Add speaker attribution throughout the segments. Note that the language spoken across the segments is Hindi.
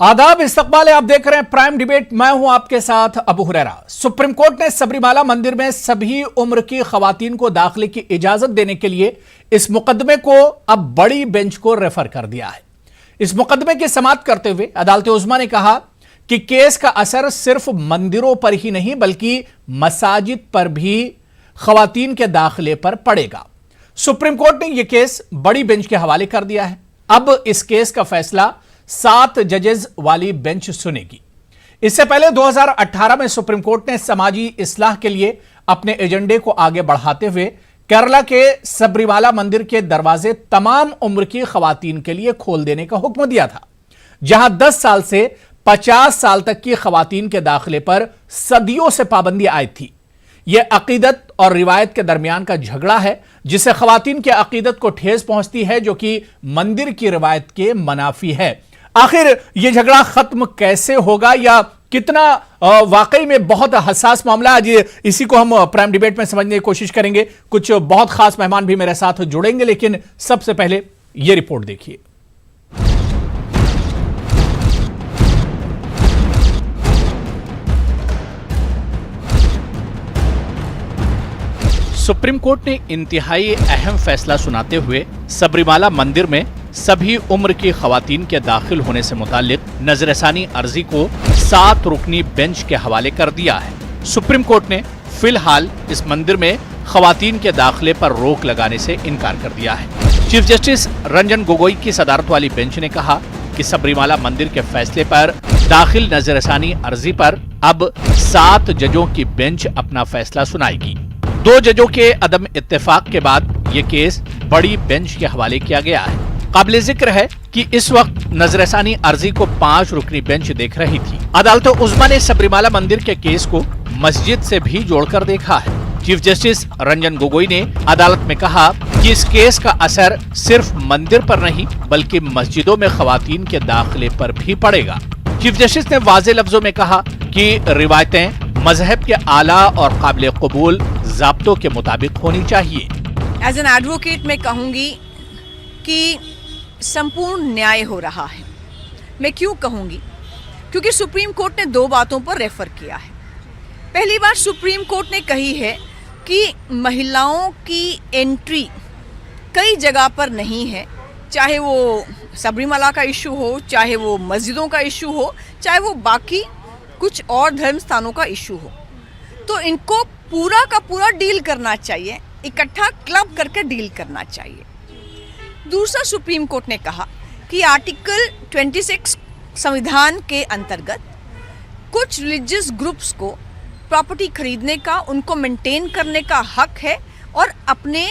Speaker 1: आदाब, इस्तकबाल है। आप देख रहे हैं प्राइम डिबेट। मैं हूं आपके साथ अबू हुरैरा। सुप्रीम कोर्ट ने सबरीमाला मंदिर में सभी उम्र की खवातीन को दाखिले की इजाजत देने के लिए इस मुकदमे को अब बड़ी बेंच को रेफर कर दिया है। इस मुकदमे की समाअत करते हुए अदालत उज़्मा ने कहा कि केस का असर सिर्फ मंदिरों पर ही नहीं बल्कि मसाजिद पर भी खवातीन के दाखिले पर पड़ेगा। सुप्रीम कोर्ट ने यह केस बड़ी बेंच के हवाले कर दिया है। अब इस केस का फैसला 7 जजेस वाली बेंच सुनेगी। इससे पहले 2018 में सुप्रीम कोर्ट ने समाजी इस्लाह के लिए अपने एजेंडे को आगे बढ़ाते हुए केरला के सबरीमाला मंदिर के दरवाजे तमाम उम्र की खवातीन के लिए खोल देने का हुक्म दिया था, जहां 10 साल से 50 साल तक की खवातीन के दाखिले पर सदियों से पाबंदी आयद थी। यह अकीदत और रिवायत के दरमियान का झगड़ा है, जिससे खवातीन की अकीदत को ठेस पहुंचती है, जो कि मंदिर की रिवायत के मनाफी है। आखिर यह झगड़ा खत्म कैसे होगा या कितना वाकई में बहुत हसास मामला है, आज इसी को हम प्राइम डिबेट में समझने की कोशिश करेंगे। कुछ बहुत खास मेहमान भी मेरे साथ जुड़ेंगे, लेकिन सबसे पहले यह रिपोर्ट देखिए। सुप्रीम कोर्ट ने इंतहाई अहम फैसला सुनाते हुए सबरीमाला मंदिर में सभी उम्र की खवातीन के दाखिल होने से मुतालिक नजरसानी अर्जी को 7 रुकनी बेंच के हवाले कर दिया है। सुप्रीम कोर्ट ने फिलहाल इस मंदिर में खवातीन के दाखिले पर रोक लगाने से इनकार कर दिया है। चीफ जस्टिस रंजन गोगोई की सदारत वाली बेंच ने कहा कि सबरीमाला मंदिर के फैसले पर दाखिल नजरसानी अर्जी पर अब 7 जजों की बेंच अपना फैसला सुनाएगी। 2 जजों के अदम इत्तेफाक के बाद ये केस बड़ी बेंच के हवाले किया गया है। काबिल जिक्र है कि इस वक्त नजरसानी अर्जी को 5 रुकनी बेंच देख रही थी। अदालत उज़्मा ने सबरीमाला मंदिर के केस को मस्जिद से भी जोड़कर देखा है। चीफ जस्टिस रंजन गोगोई ने अदालत में कहा कि इस केस का असर सिर्फ मंदिर पर नहीं बल्कि मस्जिदों में खवातीन के दाखिले पर भी पड़ेगा। चीफ जस्टिस ने वाज़े लफ्जों में कहा कि रिवायतें मजहब के आला और काबिल कबूल ज़ाब्तों के मुताबिक होनी चाहिए।
Speaker 2: एज एन एडवोकेट मैं कहूँगी कि संपूर्ण न्याय हो रहा है। मैं क्यों कहूँगी? क्योंकि सुप्रीम कोर्ट ने 2 बातों पर रेफर किया है। पहली बात, सुप्रीम कोर्ट ने कही है कि महिलाओं की एंट्री कई जगह पर नहीं है, चाहे वो सबरीमाला का इशू हो, चाहे वो मस्जिदों का इशू हो, चाहे वो बाकी कुछ और धर्म स्थानों का इशू हो, तो इनको पूरा का पूरा डील करना चाहिए, इकट्ठा क्लब करके डील करना चाहिए। दूसरा, सुप्रीम कोर्ट ने कहा कि आर्टिकल 26 संविधान के अंतर्गत कुछ रिलीजियस ग्रुप्स को प्रॉपर्टी खरीदने का, उनको मेंटेन करने का हक है और अपने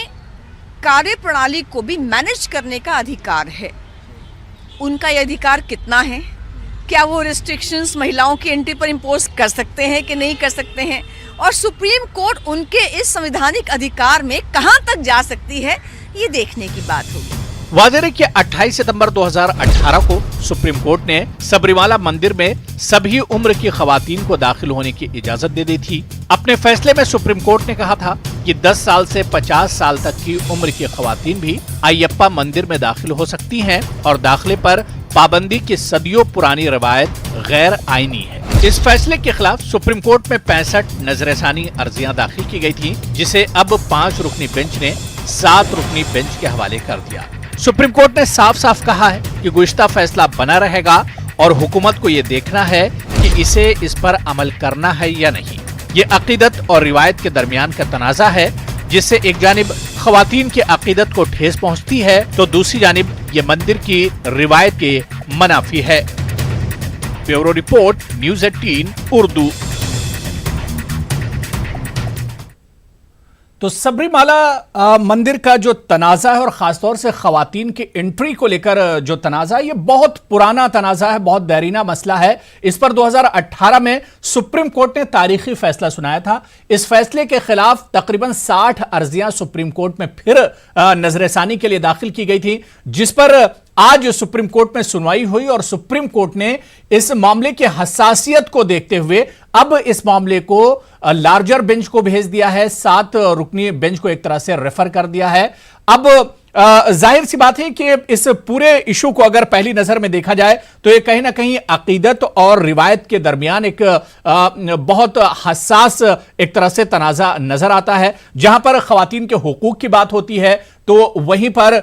Speaker 2: कार्य प्रणाली को भी मैनेज करने का अधिकार है। उनका यह अधिकार कितना है? क्या वो रिस्ट्रिक्शंस महिलाओं की एंट्री पर इम्पोज कर सकते हैं कि नहीं कर सकते हैं? और सुप्रीम कोर्ट उनके इस संवैधानिक अधिकार में कहां तक जा सकती है, ये देखने की बात होगी।
Speaker 1: वाज़ेह कि 28 सितंबर 2018 को सुप्रीम कोर्ट ने सबरीमाला मंदिर में सभी उम्र की खवातीन को दाखिल होने की इजाजत दे दी थी। अपने फैसले में सुप्रीम कोर्ट ने कहा था कि 10 साल से 50 साल तक की उम्र की खवातीन भी अयप्पा मंदिर में दाखिल हो सकती हैं और दाखिले पर पाबंदी की सदियों पुरानी रवायत गैर आईनी है। इस फैसले के खिलाफ सुप्रीम कोर्ट में 65 नजरसानी अर्जियां दाखिल की गई थी, जिसे अब 5 रुकनी बेंच ने 7 रुकनी बेंच के हवाले कर दिया। सुप्रीम कोर्ट ने साफ साफ कहा है कि गुज़िश्ता फैसला बना रहेगा और हुकूमत को ये देखना है कि इसे इस पर अमल करना है या नहीं। ये अकीदत और रिवायत के दरमियान का तनाज़ा है, जिससे एक जानिब खवातीन की अकीदत को ठेस पहुंचती है तो दूसरी जानिब ये मंदिर की रिवायत के मनाफी है। Bureau report, news 18 Urdu. तो सबरीमाला मंदिर का जो तनाज़ा है और ख़ासतौर से ख़वातीन की एंट्री को लेकर जो तनाज़ा है, ये बहुत पुराना तनाज़ा है, बहुत देरीना मसला है। इस पर 2018 में सुप्रीम कोर्ट ने तारीखी फैसला सुनाया था। इस फैसले के खिलाफ तकरीबन 60 अर्जियां सुप्रीम कोर्ट में फिर नजरसानी के लिए दाखिल की गई थी, जिस पर आज सुप्रीम कोर्ट में सुनवाई हुई और सुप्रीम कोर्ट ने इस मामले की हसासियत को देखते हुए अब इस मामले को लार्जर बेंच को भेज दिया है। 7 रुकनी बेंच को एक तरह से रेफर कर दिया है। अब जाहिर सी बात है कि इस पूरे इशू को अगर पहली नजर में देखा जाए तो ये कहीं ना कहीं अकीदत और रिवायत के दरमियान एक बहुत हसास एक तरह से तनाजा नजर आता है। जहां पर खवातीन के हुकूक की बात होती है तो वहीं पर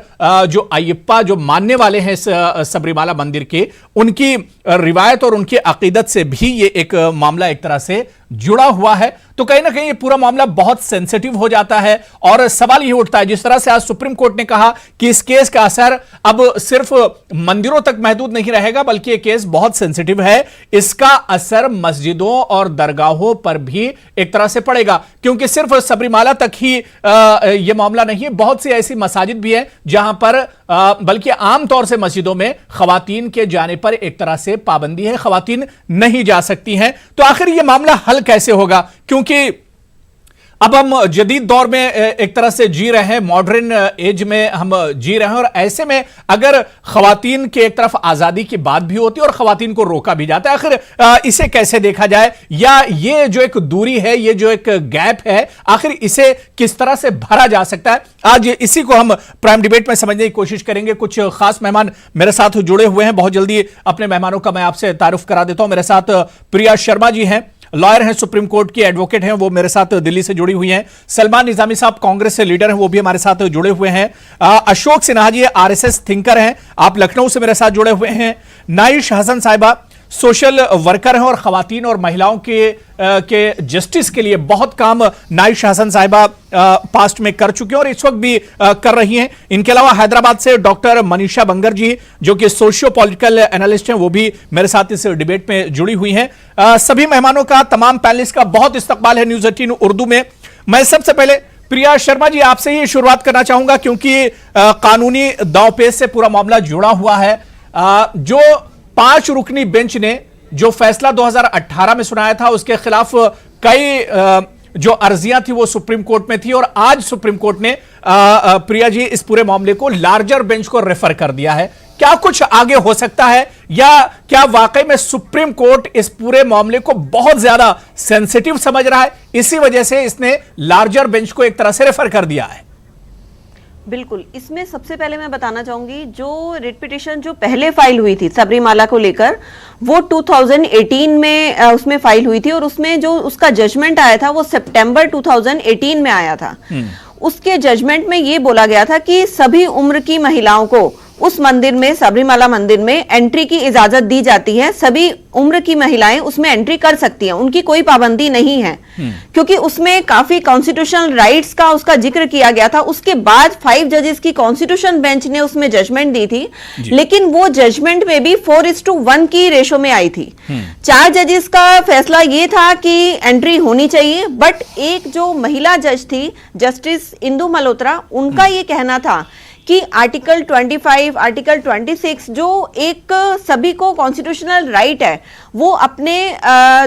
Speaker 1: जो अय्यप्पा जो मानने वाले हैं इस सबरीमाला मंदिर के, उनकी रिवायत और उनकी अकीदत से भी ये एक मामला एक तरह से जुड़ा हुआ है। तो कहीं ना कहीं ये पूरा मामला बहुत सेंसिटिव हो जाता है और सवाल ये उठता है, जिस तरह से आज सुप्रीम कोर्ट ने कहा कि इस केस का असर अब सिर्फ मंदिरों तक महदूद नहीं रहेगा बल्कि ये केस बहुत सेंसिटिव है, इसका असर मस्जिदों और दरगाहों पर भी एक तरह से पड़ेगा, क्योंकि सिर्फ सबरीमाला तक ही यह मामला नहीं है, बहुत सी ऐसी मसाजिद भी है जहां पर बल्कि आमतौर से मस्जिदों में खवातीन के जाने पर एक तरह से पाबंदी है, खवातीन नहीं जा सकती हैं। तो आखिर यह मामला हल कैसे होगा, क्योंकि अब हम जदीद दौर में एक तरह से जी रहे हैं, मॉडर्न एज में हम जी रहे हैं, और ऐसे में अगर खवातीन के एक तरफ आजादी की बात भी होती है और खवातीन को रोका भी जाता है, आखिर इसे कैसे देखा जाए, या ये जो एक दूरी है, ये जो एक गैप है, आखिर इसे किस तरह से भरा जा सकता है, आज इसी को हम प्राइम डिबेट में समझने की कोशिश करेंगे। कुछ खास मेहमान मेरे साथ जुड़े हुए हैं, बहुत जल्दी अपने मेहमानों का मैं आपसे तारुफ करा देता हूं। मेरे साथ प्रिया शर्मा जी हैं, लॉयर हैं, सुप्रीम कोर्ट की एडवोकेट हैं, वो मेरे साथ दिल्ली से जुड़ी हुई हैं। सलमान निजामी साहब कांग्रेस से लीडर हैं, वो भी हमारे साथ जुड़े हुए हैं। अशोक सिन्हा जी आरएसएस थिंकर हैं, आप लखनऊ से मेरे साथ जुड़े हुए हैं। नाइश हसन साहिबा सोशल वर्कर हैं और खवातीन और महिलाओं के जस्टिस के लिए बहुत काम नाइश हसन साहिबा पास्ट में कर चुके हैं और इस वक्त भी कर रही हैं। इनके अलावा हैदराबाद से डॉक्टर मनीषा बंगर जी जो कि सोशियो पॉलिटिकल एनालिस्ट हैं, वो भी मेरे साथ इस डिबेट में जुड़ी हुई हैं। सभी मेहमानों का, तमाम पैनलिस्ट का बहुत इस्तकबाल है न्यूज 18 उर्दू में। मैं सबसे पहले प्रिया शर्मा जी आपसे ही शुरुआत करना चाहूंगा, क्योंकि कानूनी दांवपेच से पूरा मामला जुड़ा हुआ है। जो 5 रुकनी बेंच ने जो फैसला 2018 में सुनाया था, उसके खिलाफ कई जो अर्जियां थी वो सुप्रीम कोर्ट में थी, और आज सुप्रीम कोर्ट ने प्रिया जी इस पूरे मामले को लार्जर बेंच को रेफर कर दिया है। क्या कुछ आगे हो सकता है, या क्या वाकई में सुप्रीम कोर्ट इस पूरे मामले को बहुत ज्यादा सेंसिटिव समझ रहा है, इसी वजह से इसने लार्जर बेंच को एक तरह से रेफर कर दिया है?
Speaker 3: बिल्कुल, इसमें सबसे पहले मैं बताना चाहूंगी, जो रिट पिटीशन जो पहले फाइल हुई थी सबरीमाला को लेकर, वो 2018 में उसमें फाइल हुई थी, और उसमें जो उसका जजमेंट आया था वो सितंबर 2018 में आया था। उसके जजमेंट में ये बोला गया था कि सभी उम्र की महिलाओं को उस मंदिर में, सबरीमाला मंदिर में एंट्री की इजाजत दी जाती है। सभी उम्र की महिलाएं उसमें एंट्री कर सकती हैं, उनकी कोई पाबंदी नहीं है, क्योंकि उसमें काफी कॉन्स्टिट्यूशनल राइट्स का उसका जिक्र किया गया था। उसके बाद 5 जजेस की कॉन्स्टिट्यूशन बेंच ने उसमें जजमेंट दी थी, लेकिन वो जजमेंट में भी 4:1 की रेशो में आई थी। 4 जजेस का फैसला ये था कि एंट्री होनी चाहिए, बट एक जो महिला जज थी, जस्टिस इंदु मल्होत्रा, उनका ये कहना था कि आर्टिकल 25, आर्टिकल 26 जो एक सभी को कॉन्स्टिट्यूशनल राइट है, वो अपने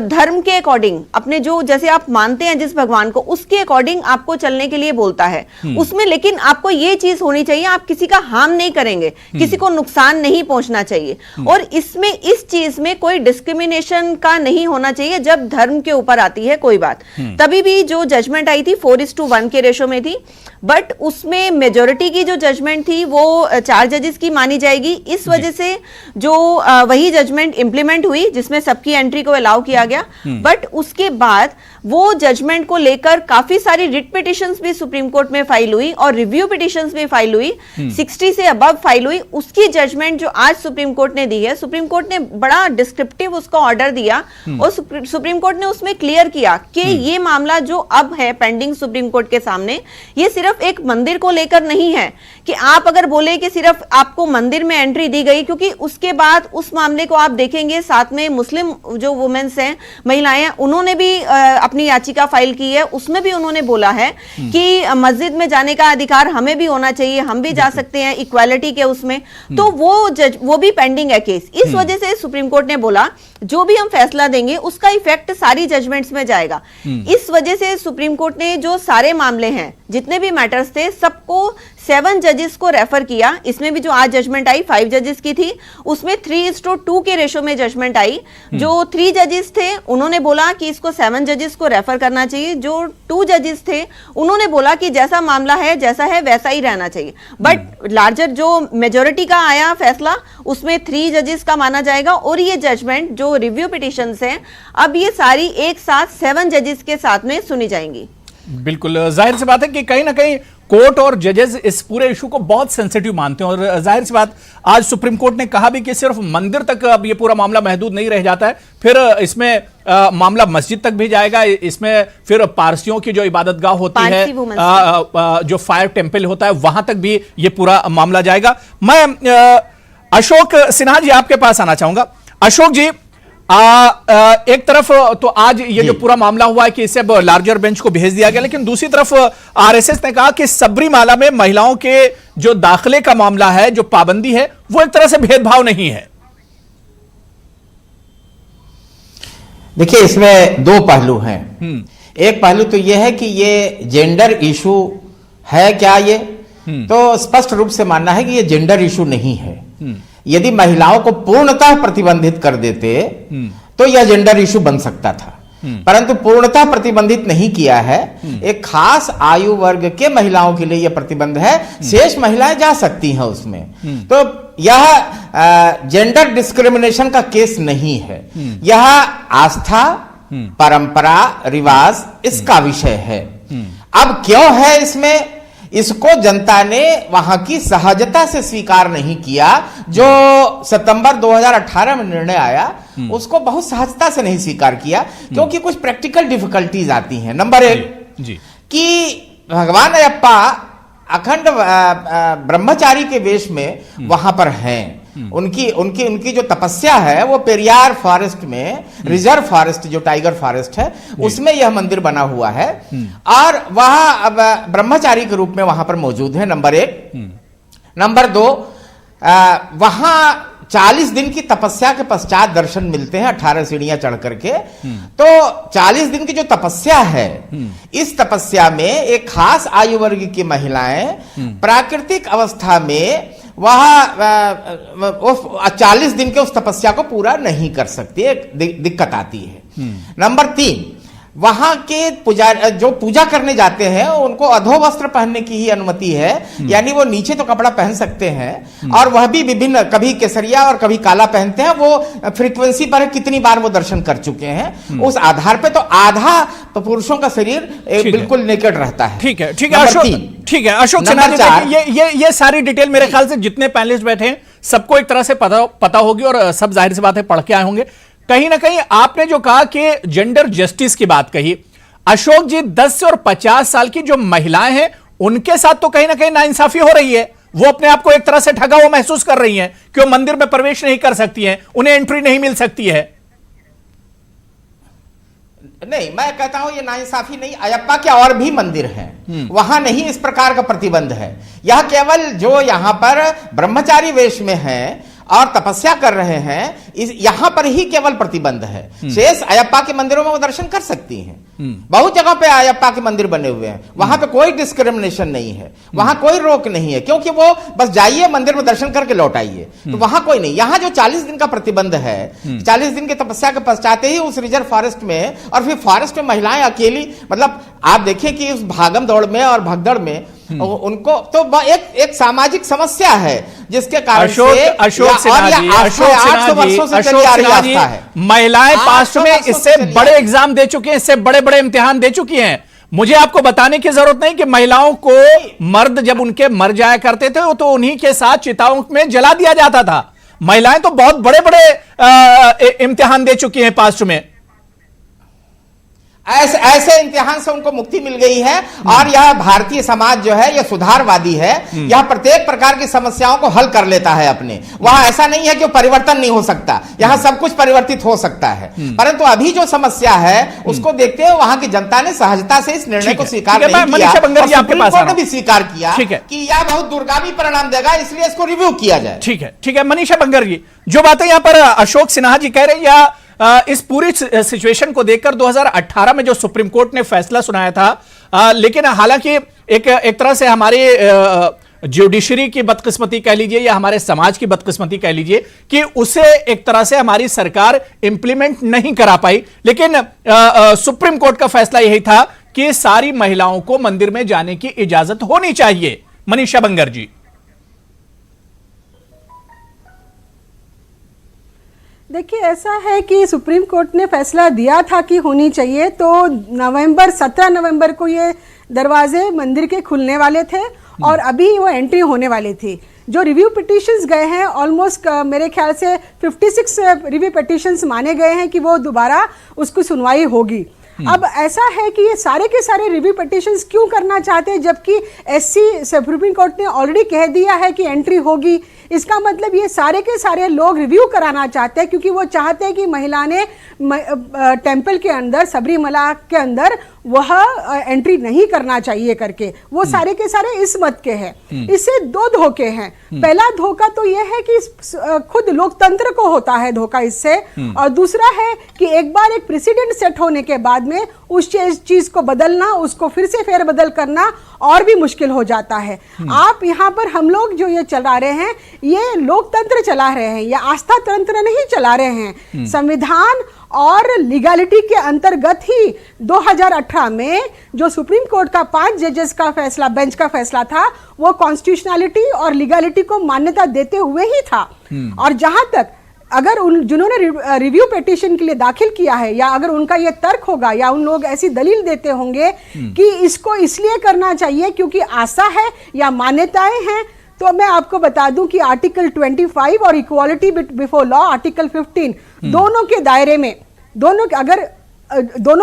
Speaker 3: धर्म के अकॉर्डिंग, अपने जो जैसे आप मानते हैं जिस भगवान को, उसके अकॉर्डिंग आपको चलने के लिए बोलता है उसमें, लेकिन आपको ये चीज होनी चाहिए, आप किसी का हार्म नहीं करेंगे, किसी को नुकसान नहीं पहुंचना चाहिए, और इसमें इस चीज में कोई डिस्क्रिमिनेशन का नहीं होना चाहिए जब धर्म के ऊपर आती है कोई बात। तभी भी जो जजमेंट आई थी 4:1 के रेशो में थी, बट उसमें मेजोरिटी की जो जजमेंट थी वो 4 जजेस की मानी जाएगी। इस वजह से जो वही जजमेंट इंप्लीमेंट हुई जिसमें सबकी एंट्री को अलाउ किया गया, बट उसके बाद वो जजमेंट को लेकर काफी सारी रिट पिटिशंस भी सुप्रीम कोर्ट में फाइल हुई और रिव्यू पिटिशंस भी फाइल हुई, 60 से अबव फाइल हुई। उसकी जजमेंट जो आज सुप्रीम कोर्ट ने दी है, सुप्रीम कोर्ट ने बड़ा डिस्क्रिप्टिव उसका ऑर्डर दिया, और सुप्रीम कोर्ट ने उसमें क्लियर किया कि ये मामला जो अब है पेंडिंग सुप्रीम कोर्ट के सामने, ये सिर्फ एक मंदिर को लेकर नहीं है कि आप अगर बोले कि सिर्फ आपको मंदिर में एंट्री दी गई, क्योंकि उसके बाद उस मामले को आप देखेंगे, साथ में मुस्लिम जो वुमेन्स हैं, महिलाएं हैं, उन्होंने भी अपनी याचिका फाइल की है, उसमें भी उन्होंने बोला है कि मस्जिद में जाने का अधिकार हमें भी होना चाहिए, हम भी जा सकते हैं इक्वालिटी के उसमें, तो वो भी पेंडिंग है केस। इस वजह से सुप्रीम कोर्ट ने बोला जो भी हम फैसला देंगे उसका इफेक्ट सारी जजमेंट्स में जाएगा। इस वजह से सुप्रीम कोर्ट ने जो सारे मामले हैं जितने भी मैटर्स थे सबको 7 जजेस को रेफर किया। इसमें भी जो आज जजमेंट आई 5 जजेस की थी, उसमें 3:2 के रेशो में जजमेंट आई। जो 3 जजेस थे उन्होंने बोला कि इसको 7 जजेस को रेफर करना चाहिए। जो 2 जजेस थे उन्होंने बोला कि जैसा मामला है जैसा है वैसा ही रहना चाहिए। बट लार्जर जो मेजोरिटी का आया फैसला उसमें 3 जजेस का माना जाएगा। और ये जजमेंट जो रिव्यू पिटिशंस हैं अब ये सारी एक साथ 7 जजेस के साथ में सुनी जाएंगी।
Speaker 1: बिल्कुल जाहिर सी बात है कि कहीं ना कहीं कोर्ट और जजेस इस पूरे इशू को बहुत सेंसिटिव मानते हैं और जाहिर सी बात आज सुप्रीम कोर्ट ने कहा भी कि सिर्फ मंदिर तक अब ये पूरा मामला महदूद नहीं रह जाता है, फिर इसमें मामला मस्जिद तक भी जाएगा। इसमें फिर पारसियों की जो इबादतगाह होती है, जो फायर टेम्पल होता है, वहां तक भी ये पूरा मामला जाएगा। मैं अशोक सिन्हा जी आपके पास आना चाहूंगा। अशोक जी, एक तरफ तो आज ये जो पूरा मामला हुआ है कि इसे अब लार्जर बेंच को भेज दिया गया, लेकिन दूसरी तरफ आरएसएस ने कहा कि सबरीमाला में महिलाओं के जो दाखिले का मामला है, जो पाबंदी है, वो एक तरह से भेदभाव नहीं है।
Speaker 4: देखिए, इसमें 2 पहलू हैं। एक पहलू तो यह है कि ये जेंडर इशू है क्या, ये तो स्पष्ट रूप से मानना है कि ये जेंडर इशू नहीं है। यदि महिलाओं को पूर्णतः प्रतिबंधित कर देते तो यह जेंडर इशू बन सकता था, परंतु पूर्णतः प्रतिबंधित नहीं किया है। एक खास आयु वर्ग के महिलाओं के लिए यह प्रतिबंध है, शेष महिलाएं जा सकती हैं उसमें। तो यह जेंडर डिस्क्रिमिनेशन का केस नहीं है, यह आस्था, परंपरा, रिवाज इसका विषय है। अब क्यों है इसमें, इसको जनता ने वहां की सहजता से स्वीकार नहीं किया। जो सितंबर 2018 में निर्णय आया उसको बहुत सहजता से नहीं स्वीकार किया, क्योंकि कुछ प्रैक्टिकल डिफिकल्टीज आती हैं। नंबर 1 कि भगवान अयप्पा अखंड ब्रह्मचारी के वेश में वहां पर हैं। उनकी जो तपस्या है वो पेरियार फॉरेस्ट में, रिजर्व फॉरेस्ट जो टाइगर फॉरेस्ट है उसमें यह मंदिर बना हुआ है और वह अब ब्रह्मचारी के रूप में वहां पर मौजूद है। नंबर 1। नंबर 2, वहां 40 दिन की तपस्या के पश्चात दर्शन मिलते हैं 18 सीढ़ियां चढ़ करके। तो 40 दिन की जो तपस्या है, इस तपस्या में एक खास आयु वर्ग की महिलाएं प्राकृतिक अवस्था में वह 40 दिन के उस तपस्या को पूरा नहीं कर सकती, एक दिक्कत आती है। नंबर 3, वहां के जो पूजा करने जाते हैं उनको अधो वस्त्र पहनने की ही अनुमति है, यानी वो नीचे तो कपड़ा पहन सकते हैं और वह भी विभिन्न, कभी केसरिया और कभी काला पहनते हैं। वो फ्रीक्वेंसी पर कितनी बार वो दर्शन कर चुके हैं, उस आधार पे तो आधा पुरुषों का शरीर बिल्कुल नेकेड रहता है।
Speaker 1: ठीक है, ठीक है अशोक, ठीक है अशोक सिन्हा जी, ये सारी डिटेल मेरे ख्याल से जितने पैनलिस्ट बैठे हैं सबको एक तरह से पता होगी और सब जाहिर सी बात है पढ़ के आए होंगे। कहीं ना कहीं आपने जो कहा कि जेंडर जस्टिस की बात कही, अशोक जी 10 और 50 साल की जो महिलाएं हैं उनके साथ तो कहीं ना कहीं नाइंसाफी हो रही है। वो अपने आप को एक तरह से ठगा हुआ महसूस कर रही हैं कि वो मंदिर में प्रवेश नहीं कर सकती हैं, उन्हें एंट्री नहीं मिल सकती है।
Speaker 4: नहीं, मैं कहता हूं ये नाइंसाफी नहीं, अयप्पा के और भी मंदिर हैं, वहां नहीं इस प्रकार का प्रतिबंध है। यह केवल जो यहां पर ब्रह्मचारी वेश में हैं और तपस्या कर रहे हैं, यहां पर ही केवल प्रतिबंध है। शेष अयप्पा के मंदिरों में वो दर्शन कर सकती हैं। बहुत जगह पे अयप्पा के मंदिर बने हुए हैं, वहां पे कोई डिस्क्रिमिनेशन नहीं है, वहां कोई रोक नहीं है, क्योंकि वो बस जाइए मंदिर में दर्शन करके लौट आइए, तो वहां कोई नहीं। यहां जो 40 दिन का प्रतिबंध है, 40 दिन की तपस्या के पश्चात ही उस रिजर्व फॉरेस्ट में, और फिर फॉरेस्ट में महिलाएं अकेली, मतलब आप देखिए कि उस भागम दौड़ में और भगदड़ में उनको तो एक सामाजिक समस्या है जिसके कारण
Speaker 1: अशोक सिन्हा जी, महिलाएं पास्ट में इससे बड़े एग्जाम दे चुकी हैं, इससे बड़े बड़े इम्तिहान दे चुकी हैं। मुझे आपको बताने की जरूरत नहीं कि महिलाओं को मर्द जब उनके मर जाया करते थे तो उन्हीं के साथ चिताओं में जला दिया जाता था। महिलाएं तो बहुत बड़े बड़े इम्तिहान दे चुकी हैं पास्ट में।
Speaker 4: ऐसे इम्तिहान से उनको मुक्ति मिल गई है और यह भारतीय समाज जो है यह सुधारवादी है, यह प्रत्येक प्रकार की समस्याओं को हल कर लेता है अपने। वहां ऐसा नहीं है कि परिवर्तन नहीं हो सकता, यहां सब कुछ परिवर्तित हो सकता है, परंतु अभी जो समस्या है उसको देखते हुए वहां की जनता ने सहजता से इस निर्णय को स्वीकार नहीं किया। सुप्रीम कोर्ट ने भी स्वीकार किया कि यह बहुत दूरगामी परिणाम देगा, इसलिए इसको रिव्यू किया जाए।
Speaker 1: ठीक है, ठीक है मनीषा बंगर जी, जो बातें यहां पर अशोक सिन्हा जी कह रहे हैं, या इस पूरी सिचुएशन को देखकर 2018 में जो सुप्रीम कोर्ट ने फैसला सुनाया था लेकिन हालांकि एक तरह से हमारे जुडिशरी की बदकिस्मती कह लीजिए या हमारे समाज की बदकिस्मती कह लीजिए कि उसे एक तरह से हमारी सरकार इंप्लीमेंट नहीं करा पाई। लेकिन सुप्रीम कोर्ट का फैसला यही था कि सारी महिलाओं को मंदिर में जाने की इजाजत होनी चाहिए। मनीषा बंगर जी।
Speaker 5: देखिए, ऐसा है कि सुप्रीम कोर्ट ने फैसला दिया था कि होनी चाहिए, तो 17 नवंबर को ये दरवाजे मंदिर के खुलने वाले थे और अभी वो एंट्री होने वाली थी। जो रिव्यू पिटिशंस गए हैं, ऑलमोस्ट मेरे ख्याल से 56 रिव्यू पिटिशंस माने गए हैं कि वो दोबारा उसकी सुनवाई होगी। अब ऐसा है कि ये सारे के सारे रिव्यू पिटिशंस क्यों करना चाहते हैं, जबकि एससी सुप्रीम कोर्ट ने ऑलरेडी कह दिया है कि एंट्री होगी। इसका मतलब ये सारे के सारे लोग रिव्यू कराना चाहते हैं, क्योंकि वो चाहते हैं कि महिला ने टेंपल के अंदर, सबरीमला के अंदर वह एंट्री नहीं करना चाहिए करके। वो सारे के सारे इस मत के हैं। इससे दो धोखे हैं। पहला धोखा तो यह है कि खुद लोकतंत्र को होता है धोखा इससे, और दूसरा है कि एक बार एक प्रेसिडेंट सेट होने के बाद में उस चीज को बदलना, उसको फिर से फेरबदल करना और भी मुश्किल हो जाता है। आप यहाँ पर हम लोग जो ये चला रहे हैं, ये लोकतंत्र चला रहे हैं, या आस्था तंत्र नहीं चला रहे हैं। संविधान और लीगलिटी के अंतर्गत ही 2018 में जो सुप्रीम कोर्ट का 5 जजेस का फैसला, बेंच का फैसला था, वो कॉन्स्टिट्यूशनलिटी और लीगलिटी को मान्यता देते हुए ही था। और जहां तक अगर जिन्होंने रिव्यू पिटीशन के लिए दाखिल किया है, या अगर उनका ये तर्क होगा या उन लोग ऐसी दलील देते होंगे कि इसको इसलिए करना चाहिए क्योंकि आस्था है या मान्यताएं हैं, तो मैं आपको बता दूं कि आर्टिकल 25 और इक्वालिटी बिफोर लॉ आर्टिकल 15 दोनों के दायरे में, दोनों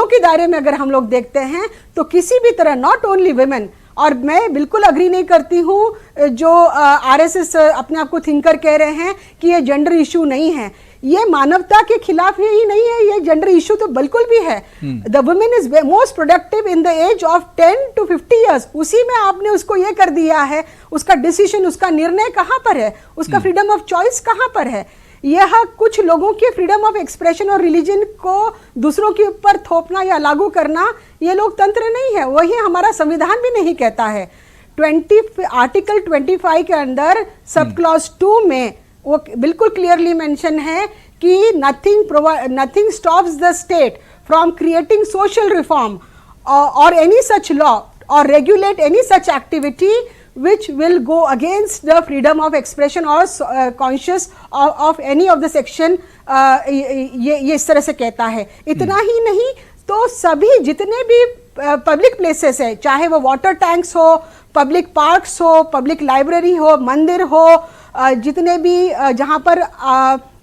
Speaker 5: के दायरे में अगर हम लोग देखते हैं तो किसी भी तरह, नॉट ओनली वुमेन, और मैं बिल्कुल अग्री नहीं करती हूं जो आरएसएस अपने आप को थिंकर कह रहे हैं कि ये जेंडर इशू नहीं है। ये मानवता के खिलाफ ही नहीं है, ये जेंडर इशू तो बिल्कुल भी है। The women is most productive in the age of 10 to 50 years। उसी में आपने उसको ये कर दिया है, उसका डिसीजन, उसका निर्णय कहां पर है, उसका फ्रीडम ऑफ चॉइस कहां पर है। यह कुछ लोगों के फ्रीडम ऑफ एक्सप्रेशन और रिलीजन को दूसरों के ऊपर थोपना या लागू करना, ये लोकतंत्र नहीं है। वही हमारा संविधान भी नहीं कहता है। आर्टिकल 25 के अंदर सब क्लॉज 2 में वो बिल्कुल क्लियरली मेंशन है कि nothing stops the state from creating social reform और एनी सच लॉ और regulate any such activity which will go against the freedom of expression or conscious of any of the section। ये इस तरह से कहता है। इतना ही नहीं तो सभी जितने भी पब्लिक प्लेसेस है, चाहे वो वाटर टैंक्स हो, पब्लिक पार्क्स हो, पब्लिक लाइब्रेरी हो, मंदिर हो, जितने भी जहाँ पर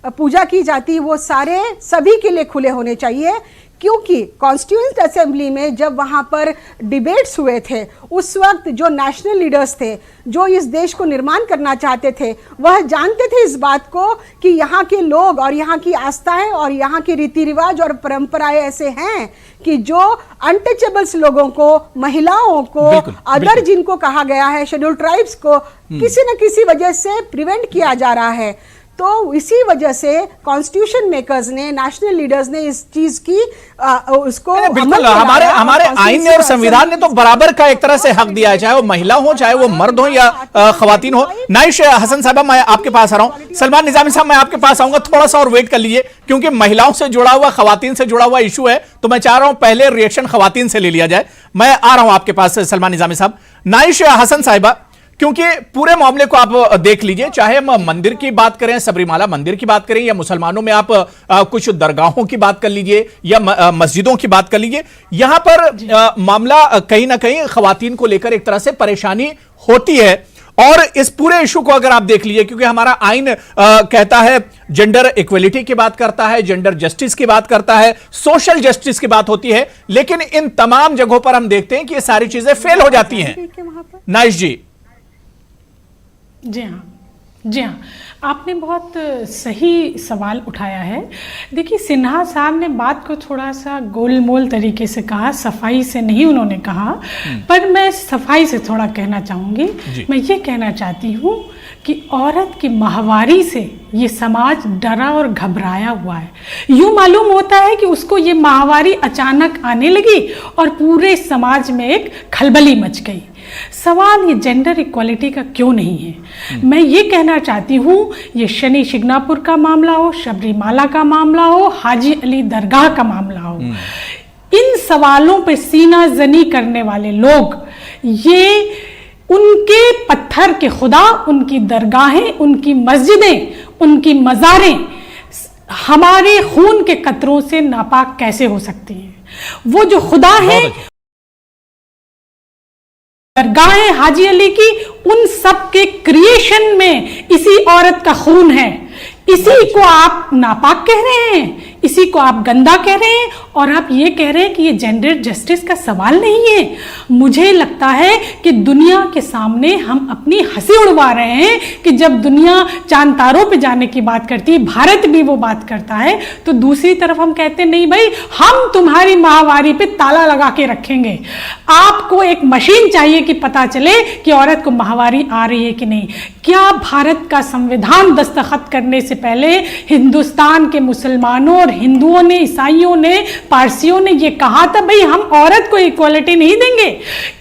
Speaker 5: पूजा की जाती, वो सारे सभी के लिए खुले होने चाहिए। क्योंकि कॉन्स्टिट्यूएंट असेंबली में जब वहां पर डिबेट्स हुए थे, उस वक्त जो नेशनल लीडर्स थे, जो इस देश को निर्माण करना चाहते थे, वह जानते थे इस बात को कि यहाँ के लोग और यहाँ की आस्थाएं और यहाँ के रीति रिवाज और परंपराएं ऐसे हैं कि जो अनटचेबल्स लोगों को, महिलाओं को, अदर जिनको कहा गया है शेड्यूल ट्राइब्स को, किसी न किसी वजह से प्रिवेंट किया जा रहा है। तो इसी वजह से कॉन्स्टिट्यूशन मेकर्स ने, नेशनल लीडर्स ने इस चीज की उसको
Speaker 1: बिल्कुल हमारे आईन ने और संविधान ने तो बराबर का एक तरह से हक दिया है, चाहे वो महिला हो, चाहे वो मर्द हो या खवातीन हो। नाइश हसन साहब, मैं आपके पास आ रहा हूं। सलमान निजामी साहब, मैं आपके पास आऊंगा, थोड़ा सा और वेट कर लीजिए, क्योंकि महिलाओं से जुड़ा हुआ, खवातीन से जुड़ा हुआ इशू है, तो मैं चाह रहा हूं पहले रिएक्शन खवातीन से ले लिया जाए। मैं आ रहा हूं आपके पास सलमान निजामी साहब। नाइश हसन साहिबा, क्योंकि पूरे मामले को आप देख लीजिए, चाहे हम मंदिर की बात करें, सबरीमाला मंदिर की बात करें, या मुसलमानों में आप कुछ दरगाहों की बात कर लीजिए या मस्जिदों की बात कर लीजिए, यहां पर मामला कहीं ना कहीं खवातीन को लेकर एक तरह से परेशानी होती है। और इस पूरे इशू को अगर आप देख लीजिए, क्योंकि हमारा आइन कहता है, जेंडर इक्वलिटी की बात करता है, जेंडर जस्टिस की बात करता है, सोशल जस्टिस की बात होती है, लेकिन इन तमाम जगहों पर हम देखते हैं कि ये सारी चीजें फेल हो जाती हैं। नाइश जी।
Speaker 6: जी हाँ, आपने बहुत सही सवाल उठाया है। देखिए, सिन्हा साहब ने बात को थोड़ा सा गोलमोल तरीके से कहा, सफाई से नहीं उन्होंने कहा, पर मैं सफाई से थोड़ा कहना चाहूँगी। मैं ये कहना चाहती हूँ कि औरत की माहवारी से ये समाज डरा और घबराया हुआ है। यूं मालूम होता है कि उसको ये माहवारी अचानक आने लगी और पूरे समाज में एक खलबली मच गई। सवाल ये जेंडर इक्वालिटी का क्यों नहीं है। मैं ये कहना चाहती हूँ, ये शनि शिग्नापुर का मामला हो, सबरीमाला का मामला हो, हाजी अली दरगाह का मामला हो, इन सवालों पे सीना जनी करने वाले लोग, ये उनके पत्थर के खुदा, उनकी दरगाहें, उनकी मस्जिदें, उनकी मज़ारें हमारे खून के कतरों से नापाक कैसे हो सकती हैं। वो जो खुदा है, दरगाहें हाजी अली की, उन सब के क्रिएशन में इसी औरत का खून है। इसी को आप नापाक कह रहे हैं, इसी को आप गंदा कह रहे हैं, और आप ये कह रहे हैं कि ये जेंडर जस्टिस का सवाल नहीं है। मुझे लगता है कि दुनिया के सामने हम अपनी हंसी उड़वा रहे हैं कि जब दुनिया चांद तारों पे जाने की बात करती है, भारत भी वो बात करता है, तो दूसरी तरफ हम कहते नहीं भाई हम तुम्हारी माहवारी पे ताला लगा के रखेंगे। आपको एक मशीन चाहिए कि पता चले कि औरत को माहवारी आ रही है कि नहीं। क्या भारत का संविधान दस्तखत करने से पहले हिंदुस्तान के मुसलमानों और हिंदुओं ने, ईसाइयों ने, पारसियों ने ये कहा था भाई हम औरत को इक्वालिटी नहीं देंगे?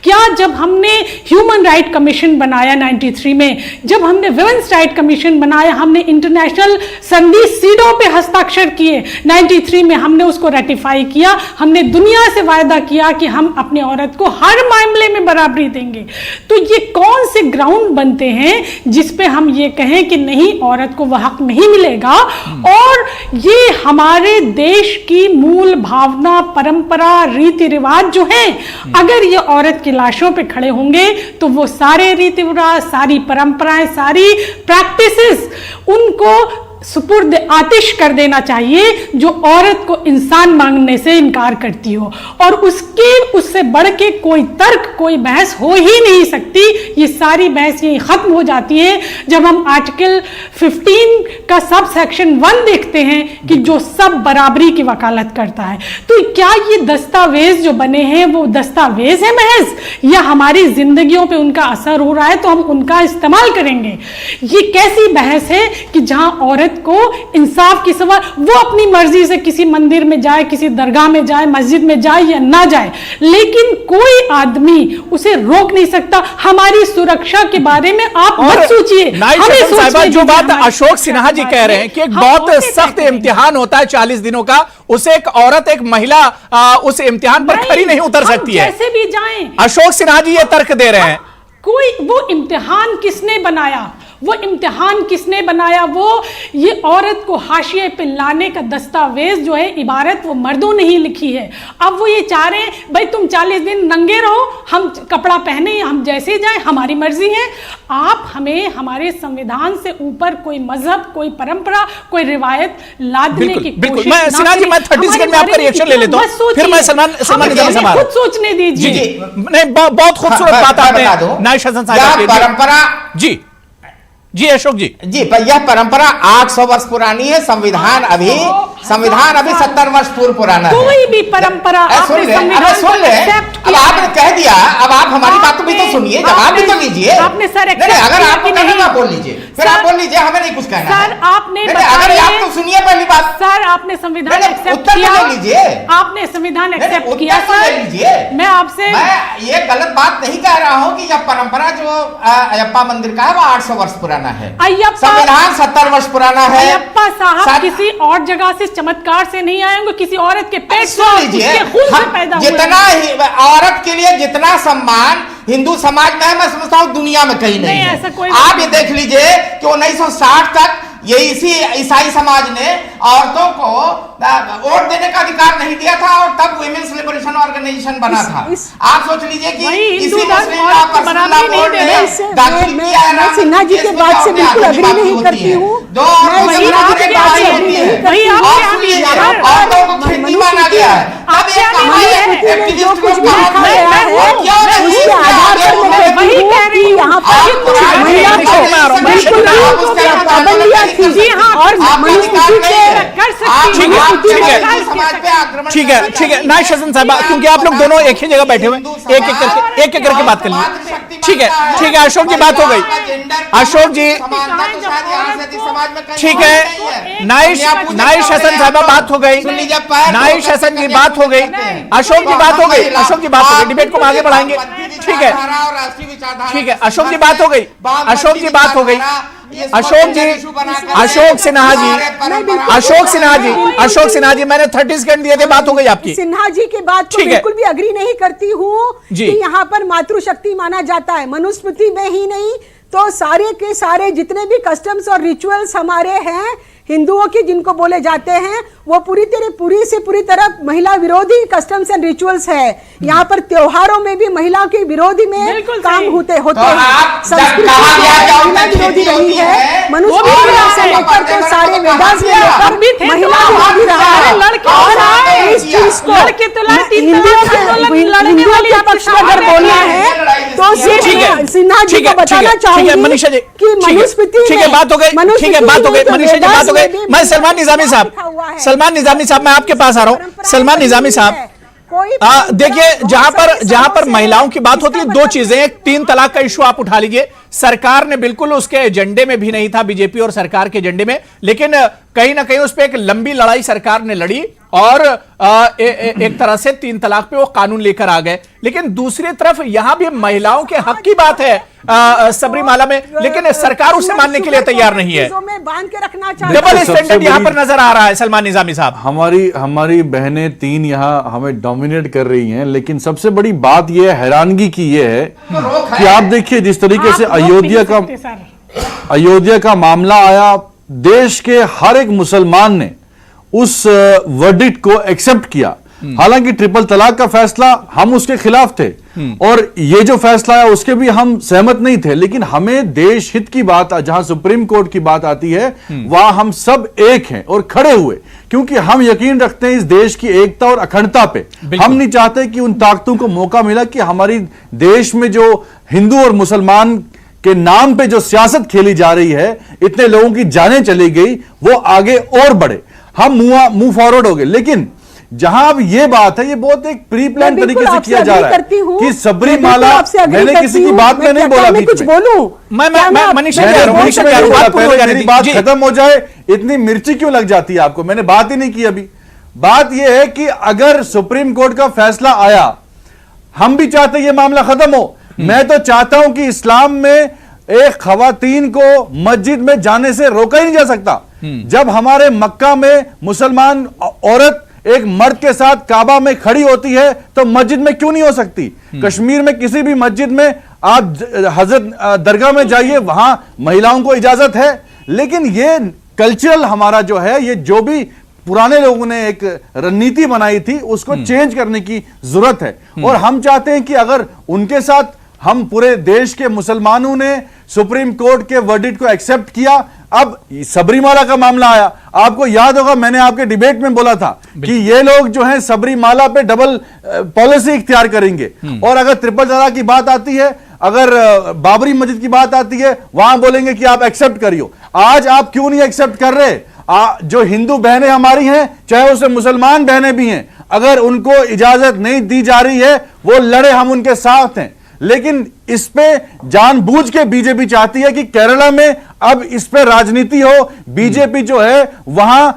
Speaker 6: क्या जब हमने ह्यूमन राइट कमीशन बनाया 93 में, जब हमने वुमेन्स राइट कमीशन बनाया, हमने इंटरनेशनल संधि सीडो पे हस्ताक्षर किए 93 में, हमने उसको रेटिफाई किया, हमने दुनिया से वायदा किया कि हम अपनी औरत को हर मामले में बराबरी देंगे। तो ये कौन से ग्राउंड बनते हैं जिस पे हम ये कहें कि नहीं औरत को वह हक नहीं मिलेगा? और ये हमारे देश की मूल भावना, परंपरा, रीति रिवाज जो हैं, अगर ये औरत की लाशों पे खड़े होंगे तो वो सारे रीति रिवाज, सारी परंपराएं, सारी प्रैक्टिसेस उनको सुपुर्द आतिश कर देना चाहिए जो औरत को इंसान मांगने से इनकार करती हो। और उससे बढ़ के कोई तर्क, कोई बहस हो ही नहीं सकती। ये सारी बहस यही खत्म हो जाती है जब हम आर्टिकल 15 का सब सेक्शन 1 देखते हैं कि जो सब बराबरी की वकालत करता है। तो क्या ये दस्तावेज जो बने हैं वो दस्तावेज है महज, या हमारी जिंदगियों पे उनका असर हो रहा है तो हम उनका इस्तेमाल करेंगे? ये कैसी बहस है कि जहां औरत को इंसाफ की सवाल, वो अपनी मर्जी से किसी मंदिर में जाए, किसी दरगाह में जाए, मस्जिद में जाए या ना जाए, लेकिन कोई आदमी उसे रोक नहीं सकता। हमारी सुरक्षा के बारे में आप मत सोचिए,
Speaker 1: जो बात अशोक सिन्हा जी कह रहे हैं कि एक बहुत सख्त इम्तिहान होता है 40 दिनों का, उसे एक औरत, एक महिला उस इम्तिहान पर खरी नहीं उतर सकती है।
Speaker 6: जैसे भी जाएं,
Speaker 1: अशोक सिन्हा जी ये तर्क दे रहे हैं।
Speaker 6: कोई वो इम्तिहान किसने बनाया? वो इम्तिहान किसने बनाया? वो ये औरत को हाशिए पे लाने का दस्तावेज जो है, इबारत, वो मर्दों ने ही लिखी है। अब वो ये चाह रहे हैं भाई तुम 40 दिन नंगे रहो, हम कपड़ा पहने, हम जैसे जाएं, हमारी मर्जी है। आप हमें हमारे संविधान से ऊपर कोई मजहब, कोई परंपरा, कोई रिवायत लादने की कोशिश
Speaker 1: मैं सिन्हा जी, मैं 30 सेकंड में आपका रिएक्शन ले लेता हूं, फिर मैं सलमान
Speaker 6: खुद सोचने दीजिए।
Speaker 1: नहीं, बहुत खूबसूरत बात आपने नाइश हसन साहब की
Speaker 4: परंपरा
Speaker 1: जी अशोक जी
Speaker 4: पर यह परंपरा 800 वर्ष पुरानी है। संविधान अभी 70 वर्ष पूर्व पुराना है।
Speaker 6: कोई भी परंपरा
Speaker 4: सुन ले, अब आपने कह दिया, अब आप हमारी बात भी तो सुनिए, जवाब भी तो लीजिए।
Speaker 6: आपने सर
Speaker 4: अगर आपको कहना आप बोल लीजिए, फिर आप बोल लीजिए, हमें नहीं कुछ कहना
Speaker 6: सर। आपने
Speaker 4: अगर आप तो सुनिए पहली बात
Speaker 6: सर, आपने संविधान एक्सेप्ट किया, आपने संविधान एक्सेप्ट किया सर। मैं आपसे
Speaker 4: ये गलत बात नहीं कह रहा हूँ कि यह परंपरा जो अयप्पा मंदिर का है वो 800 वर्ष पुराना है। संविधान 70 वर्ष पुराना है।
Speaker 6: अयप्पा साहब किसी और जगह से चमत्कार से नहीं आए होंगे, किसी औरत के पेट से, उसके खून से पैदा हुए।
Speaker 4: जितना ही औरत के लिए जितना सम्मान हिंदू समाज में है, मैं समझता हूँ दुनिया में कहीं नहीं है। आप ये देख लीजिए कि 1960 तक ये इसी ईसाई समाज ने औरतों को वोट देने का अधिकार नहीं दिया था, और तब वुमेन्स लिबरेशन ऑर्गेनाइजेशन बना था। आप सोच लीजिए कि इसी मुस्लिम लॉ पर्सनल लॉ बोर्ड ने दाखिल किया है।
Speaker 5: मैं सिन्हा जी के बात से बिल्कुल अग्री नहीं करती हूँ।
Speaker 4: औरतों को खेती माना गया है। अब एक एक्टिविस्ट को
Speaker 1: ठीक है नाइश हसन साहब, क्योंकि आप लोग दोनों एक ही जगह बैठे हुए, एक एक करके बात कर लीजिए। ठीक है अशोक जी, बात हो गई। अशोक जी ठीक है, नाइश हसन साहब बात हो गई, नाइश हसन की बात हो गई, अशोक जी बात हो गई, अशोक जी बात हो गई, डिबेट को आगे बढ़ाएंगे। ठीक है अशोक जी बात हो गई, अशोक जी बात हो गई, अशोक सिन्हा जी मैंने 30 सेकंड दिए थे, बात हो गई आपकी।
Speaker 5: सिन्हा जी की बात को बिल्कुल भी अग्री नहीं करती हूँ कि यहाँ पर मातृशक्ति माना जाता है। मनुस्मृति में ही नहीं तो सारे के सारे जितने भी कस्टम्स और रिचुअल्स हमारे हैं हिंदुओं की, जिनको बोले जाते हैं, वो पूरी तरह महिला विरोधी कस्टम्स एंड रिचुअल्स है। यहाँ पर त्योहारों में भी महिलाओं के विरोधी में काम होते हैं। संस्कृति महिला विरोधी रही है, मनुस्मृति से लेकर तो सारे वेदास में लेकर महिला विरोधी रहा है। और इस चीज को हिंदुओं के पक्ष में अगर बोलना है तो सिन्हा जी को बताना चाहूंगी कि मनुस्मृति
Speaker 1: बात हो गई, ठीक है बात हो गई, मनीषा जी बात हो गई। मैं सलमान निजामी साहब मैं आपके पास आ रहा हूं। सलमान निजामी साहब, देखिए जहां पर महिलाओं की बात होती है, दो चीजें, एक 3 तलाक का इशू आप उठा लीजिए। सरकार ने बिल्कुल उसके एजेंडे में भी नहीं था, बीजेपी और सरकार के एजेंडे में, लेकिन कहीं ना कहीं उस पर एक लंबी लड़ाई सरकार ने लड़ी और एक तरह से 3 तलाक पे वो कानून लेकर आ गए। लेकिन दूसरी तरफ यहां भी महिलाओं के हक की बात है सबरीमाला में, लेकिन सरकार उसे मानने के लिए तैयार नहीं है। डबल स्टैंडर्ड यहां पर नजर आ रहा है। सलमान निजामी साहब,
Speaker 7: हमारी बहनें 3 यहां हमें डोमिनेट कर रही हैं, लेकिन सबसे बड़ी बात यह हैरानगी की यह है कि आप देखिए जिस तरीके से अयोध्या का मामला आया, देश के हर एक मुसलमान ने उस वर्डिक्ट को एक्सेप्ट किया। हालांकि ट्रिपल तलाक का फैसला हम उसके खिलाफ थे और ये जो फैसला है उसके भी हम सहमत नहीं थे, लेकिन हमें देश हित की बात, जहां सुप्रीम कोर्ट की बात आती है, वहां हम सब एक हैं और खड़े हुए, क्योंकि हम यकीन रखते हैं इस देश की एकता और अखंडता पे। हम नहीं चाहते कि उन ताकतों को मौका मिला कि हमारी देश में जो हिंदू और मुसलमान के नाम पे जो सियासत खेली जा रही है, इतने लोगों की जानें चली गई, वो आगे और बढ़े, हम मूव फॉरवर्ड हो गए। लेकिन जहां अब ये बात है, ये बहुत एक प्री प्लान तरीके से किया जा रहा है कि सबरीमाला, मैंने किसी की बात में नहीं बोला,
Speaker 5: कुछ बोलूं
Speaker 7: मेरी बात खत्म हो जाए, इतनी मिर्ची क्यों लग जाती है आपको? मैंने बात ही नहीं की अभी। बात यह है कि अगर सुप्रीम कोर्ट का फैसला आया, हम भी चाहते ये मामला खत्म हो। मैं तो चाहता हूं कि इस्लाम में एक खवातीन को मस्जिद में जाने से रोका ही नहीं जा सकता। जब हमारे मक्का में मुसलमान औरत एक मर्द के साथ काबा में खड़ी होती है तो मस्जिद में क्यों नहीं हो सकती? कश्मीर में किसी भी मस्जिद में आप हजरत दरगाह में जाइए, वहां महिलाओं को इजाजत है। लेकिन ये कल्चरल हमारा जो है, ये जो भी पुराने लोगों ने एक रणनीति बनाई थी, उसको चेंज करने की जरूरत है। और हम चाहते हैं कि अगर उनके साथ हम पूरे देश के मुसलमानों ने सुप्रीम कोर्ट के वर्डिक्ट को एक्सेप्ट किया। अब सबरीमाला का मामला आया, आपको याद होगा मैंने आपके डिबेट में बोला था कि ये लोग जो हैं सबरीमाला पे डबल पॉलिसी इख्तियार करेंगे। और अगर ट्रिपल तलाक की बात आती है, अगर बाबरी मस्जिद की बात आती है, वहां बोलेंगे कि आप एक्सेप्ट करियो। आज आप क्यों नहीं एक्सेप्ट कर रहे? जो हिंदू बहनें हमारी हैं, चाहे उसे मुसलमान बहनें भी हैं, अगर उनको इजाजत नहीं दी जा रही है, वो लड़े, हम उनके साथ हैं। लेकिन इस पे जानबूझ के बीजेपी चाहती है कि केरला में अब इस पे राजनीति हो, बीजेपी जो है वहां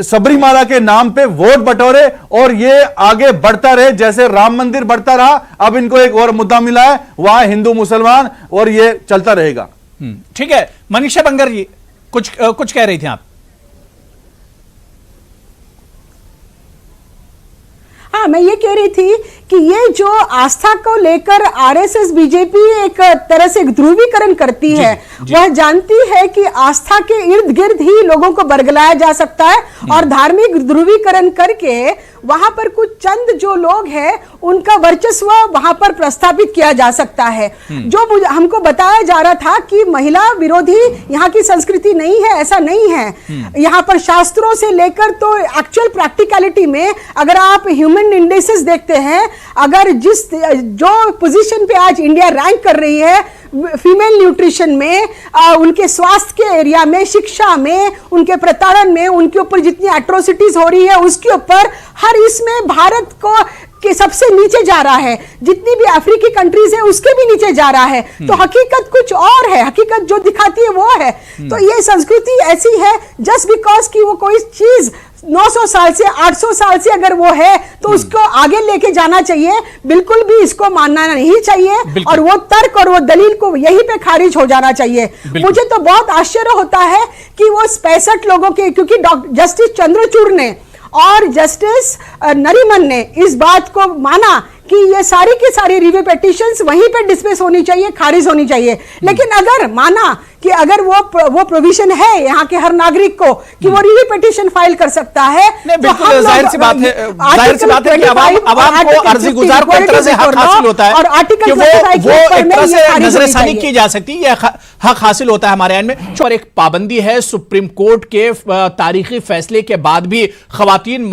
Speaker 7: सबरीमाला के नाम पे वोट बटोरे और ये आगे बढ़ता रहे, जैसे राम मंदिर बढ़ता रहा। अब इनको एक और मुद्दा मिला है, वहां हिंदू मुसलमान, और ये चलता रहेगा।
Speaker 1: ठीक है, मनीषा बंगर जी कुछ कह रही थी आप?
Speaker 5: हाँ, मैं ये कह रही थी कि ये जो आस्था को लेकर आरएसएस बीजेपी एक तरह से ध्रुवीकरण करती है, वह जानती है कि आस्था के इर्द गिर्द ही लोगों को बरगलाया जा सकता है और धार्मिक ध्रुवीकरण करके वहां पर कुछ चंद जो लोग हैं उनका वर्चस्व वहां पर प्रस्थापित किया जा सकता है। जो हमको बताया जा रहा था कि महिला विरोधी यहाँ की संस्कृति नहीं है, ऐसा नहीं है। यहाँ पर शास्त्रों से लेकर तो एक्चुअल प्रैक्टिकलिटी में अगर आप ह्यूमन इंडेक्सेस देखते हैं, अगर जो पोजीशन पे आज इंडिया रैंक कर रही है, फीमेल न्यूट्रिशन में, उनके स्वास्थ्य के एरिया में, शिक्षा में, उनके प्रताड़न में, उनके ऊपर जितनी एट्रोसिटीज हो रही है उसके ऊपर हर इसमें भारत को के सबसे नीचे जा रहा है। जितनी भी अफ्रीकी कंट्रीज है उसके भी नीचे जा रहा है। तो हकीकत कुछ और है, हकीकत जो दिखाती है वो है। तो ये संस्कृति ऐसी है जस्ट बिकॉज कि वो कोई चीज 900 साल से 800 साल से अगर वो है तो उसको आगे लेके जाना चाहिए, बिल्कुल भी इसको मानना नहीं चाहिए और वो तर्क और वो दलील को यहीं पे खारिज हो जाना चाहिए। मुझे तो बहुत आश्चर्य होता है कि वो 65 लोगों के, क्योंकि जस्टिस चंद्रचूड़ ने और जस्टिस नरीमन ने इस बात को माना कि ये सारी की सारी रिव्यू पिटीशंस वहीं पे डिस्मिस होनी चाहिए, खारिज होनी चाहिए। लेकिन अगर माना कि अगर वो प्रोविजन है यहाँ के हर नागरिक को कि वो रिव्यू पिटीशन फाइल कर सकता है,
Speaker 1: तो हम जाहिर सी बात है कि आवाम को अर्जी गुजार को एक तरह से हक हासिल होता है और कि वो एक तरह से नजरसानी की जा सकती है, हक हासिल होता है हमारे एंड में। और एक पाबंदी है सुप्रीम कोर्ट के तारीखी फैसले के बाद भी खवातीन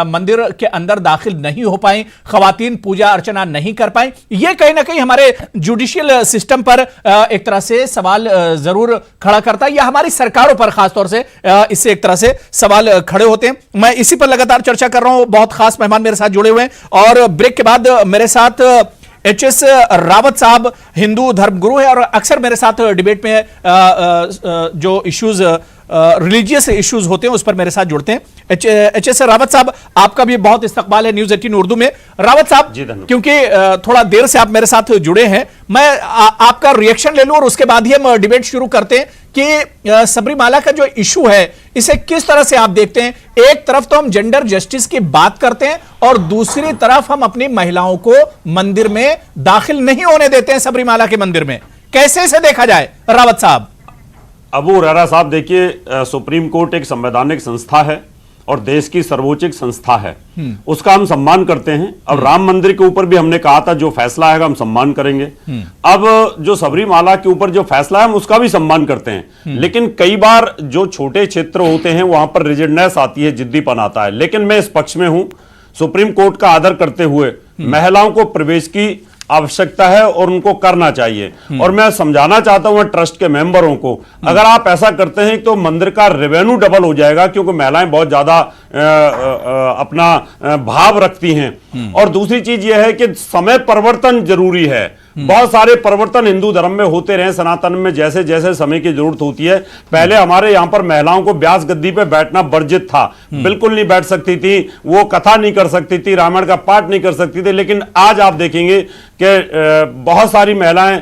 Speaker 1: मंदिर के अंदर दाखिल नहीं हो पाई, खवातीन पूजा अर्चना नहीं कर पाई। ये कहीं ना कहीं हमारे जुडिशियल सिस्टम पर एक तरह से सवाल जरूर खड़ा करता है, या हमारी सरकारों पर खासतौर से इससे एक तरह से सवाल खड़े होते हैं। मैं इसी पर लगातार चर्चा कर रहा हूं, बहुत खास मेहमान मेरे साथ जुड़े हुए हैं और ब्रेक के बाद मेरे साथ एच.एस. रावत साहब हिंदू धर्मगुरु है और अक्सर मेरे साथ डिबेट में जो इश्यूज रिलीजियस इश्यूज होते हैं उस पर मेरे साथ जुड़ते हैं। एच.एस. रावत साहब, आपका भी बहुत इस्तकबाल है न्यूज़ 18 उर्दू में। रावत साहब, क्योंकि थोड़ा देर से आप मेरे साथ जुड़े हैं, मैं आपका रिएक्शन ले लूं और उसके बाद ही हम डिबेट शुरू करते हैं कि सबरीमाला का जो इशू है इसे किस तरह से आप देखते हैं। एक तरफ तो हम जेंडर जस्टिस की बात करते हैं और दूसरी तरफ हम अपनी महिलाओं को मंदिर में दाखिल नहीं होने देते हैं, सबरीमाला के मंदिर में। कैसे इसे देखा जाए रावत साहब?
Speaker 8: अबू हुरैरा साहब, देखिए सुप्रीम कोर्ट एक संवैधानिक संस्था है और देश की सर्वोच्च संस्था है, उसका हम सम्मान करते हैं। अब राम मंदिर के ऊपर भी हमने कहा था जो फैसला आएगा हम सम्मान करेंगे। अब जो सबरीमाला के ऊपर जो फैसला है हम उसका भी सम्मान करते हैं, लेकिन कई बार जो छोटे क्षेत्र होते हैं वहां पर रिजिडनेस आती है, जिद्दीपन आता है। लेकिन मैं इस पक्ष में हूं, सुप्रीम कोर्ट का आदर करते हुए महिलाओं को प्रवेश की आवश्यकता है और उनको करना चाहिए। और मैं समझाना चाहता हूं ट्रस्ट के मेंबरों को, अगर आप ऐसा करते हैं तो मंदिर का रेवेन्यू डबल हो जाएगा, क्योंकि महिलाएं बहुत ज्यादा अपना भाव रखती हैं। और दूसरी चीज यह है कि समय परिवर्तन जरूरी है। बहुत सारे परिवर्तन हिंदू धर्म में होते रहे, सनातन में जैसे जैसे समय की जरूरत होती है। पहले हमारे यहां पर महिलाओं को व्यास गद्दी पे बैठना वर्जित था, बिल्कुल नहीं बैठ सकती थी, वो कथा नहीं कर सकती थी, रामायण का पाठ नहीं कर सकती थी। लेकिन आज आप देखेंगे कि बहुत सारी महिलाएं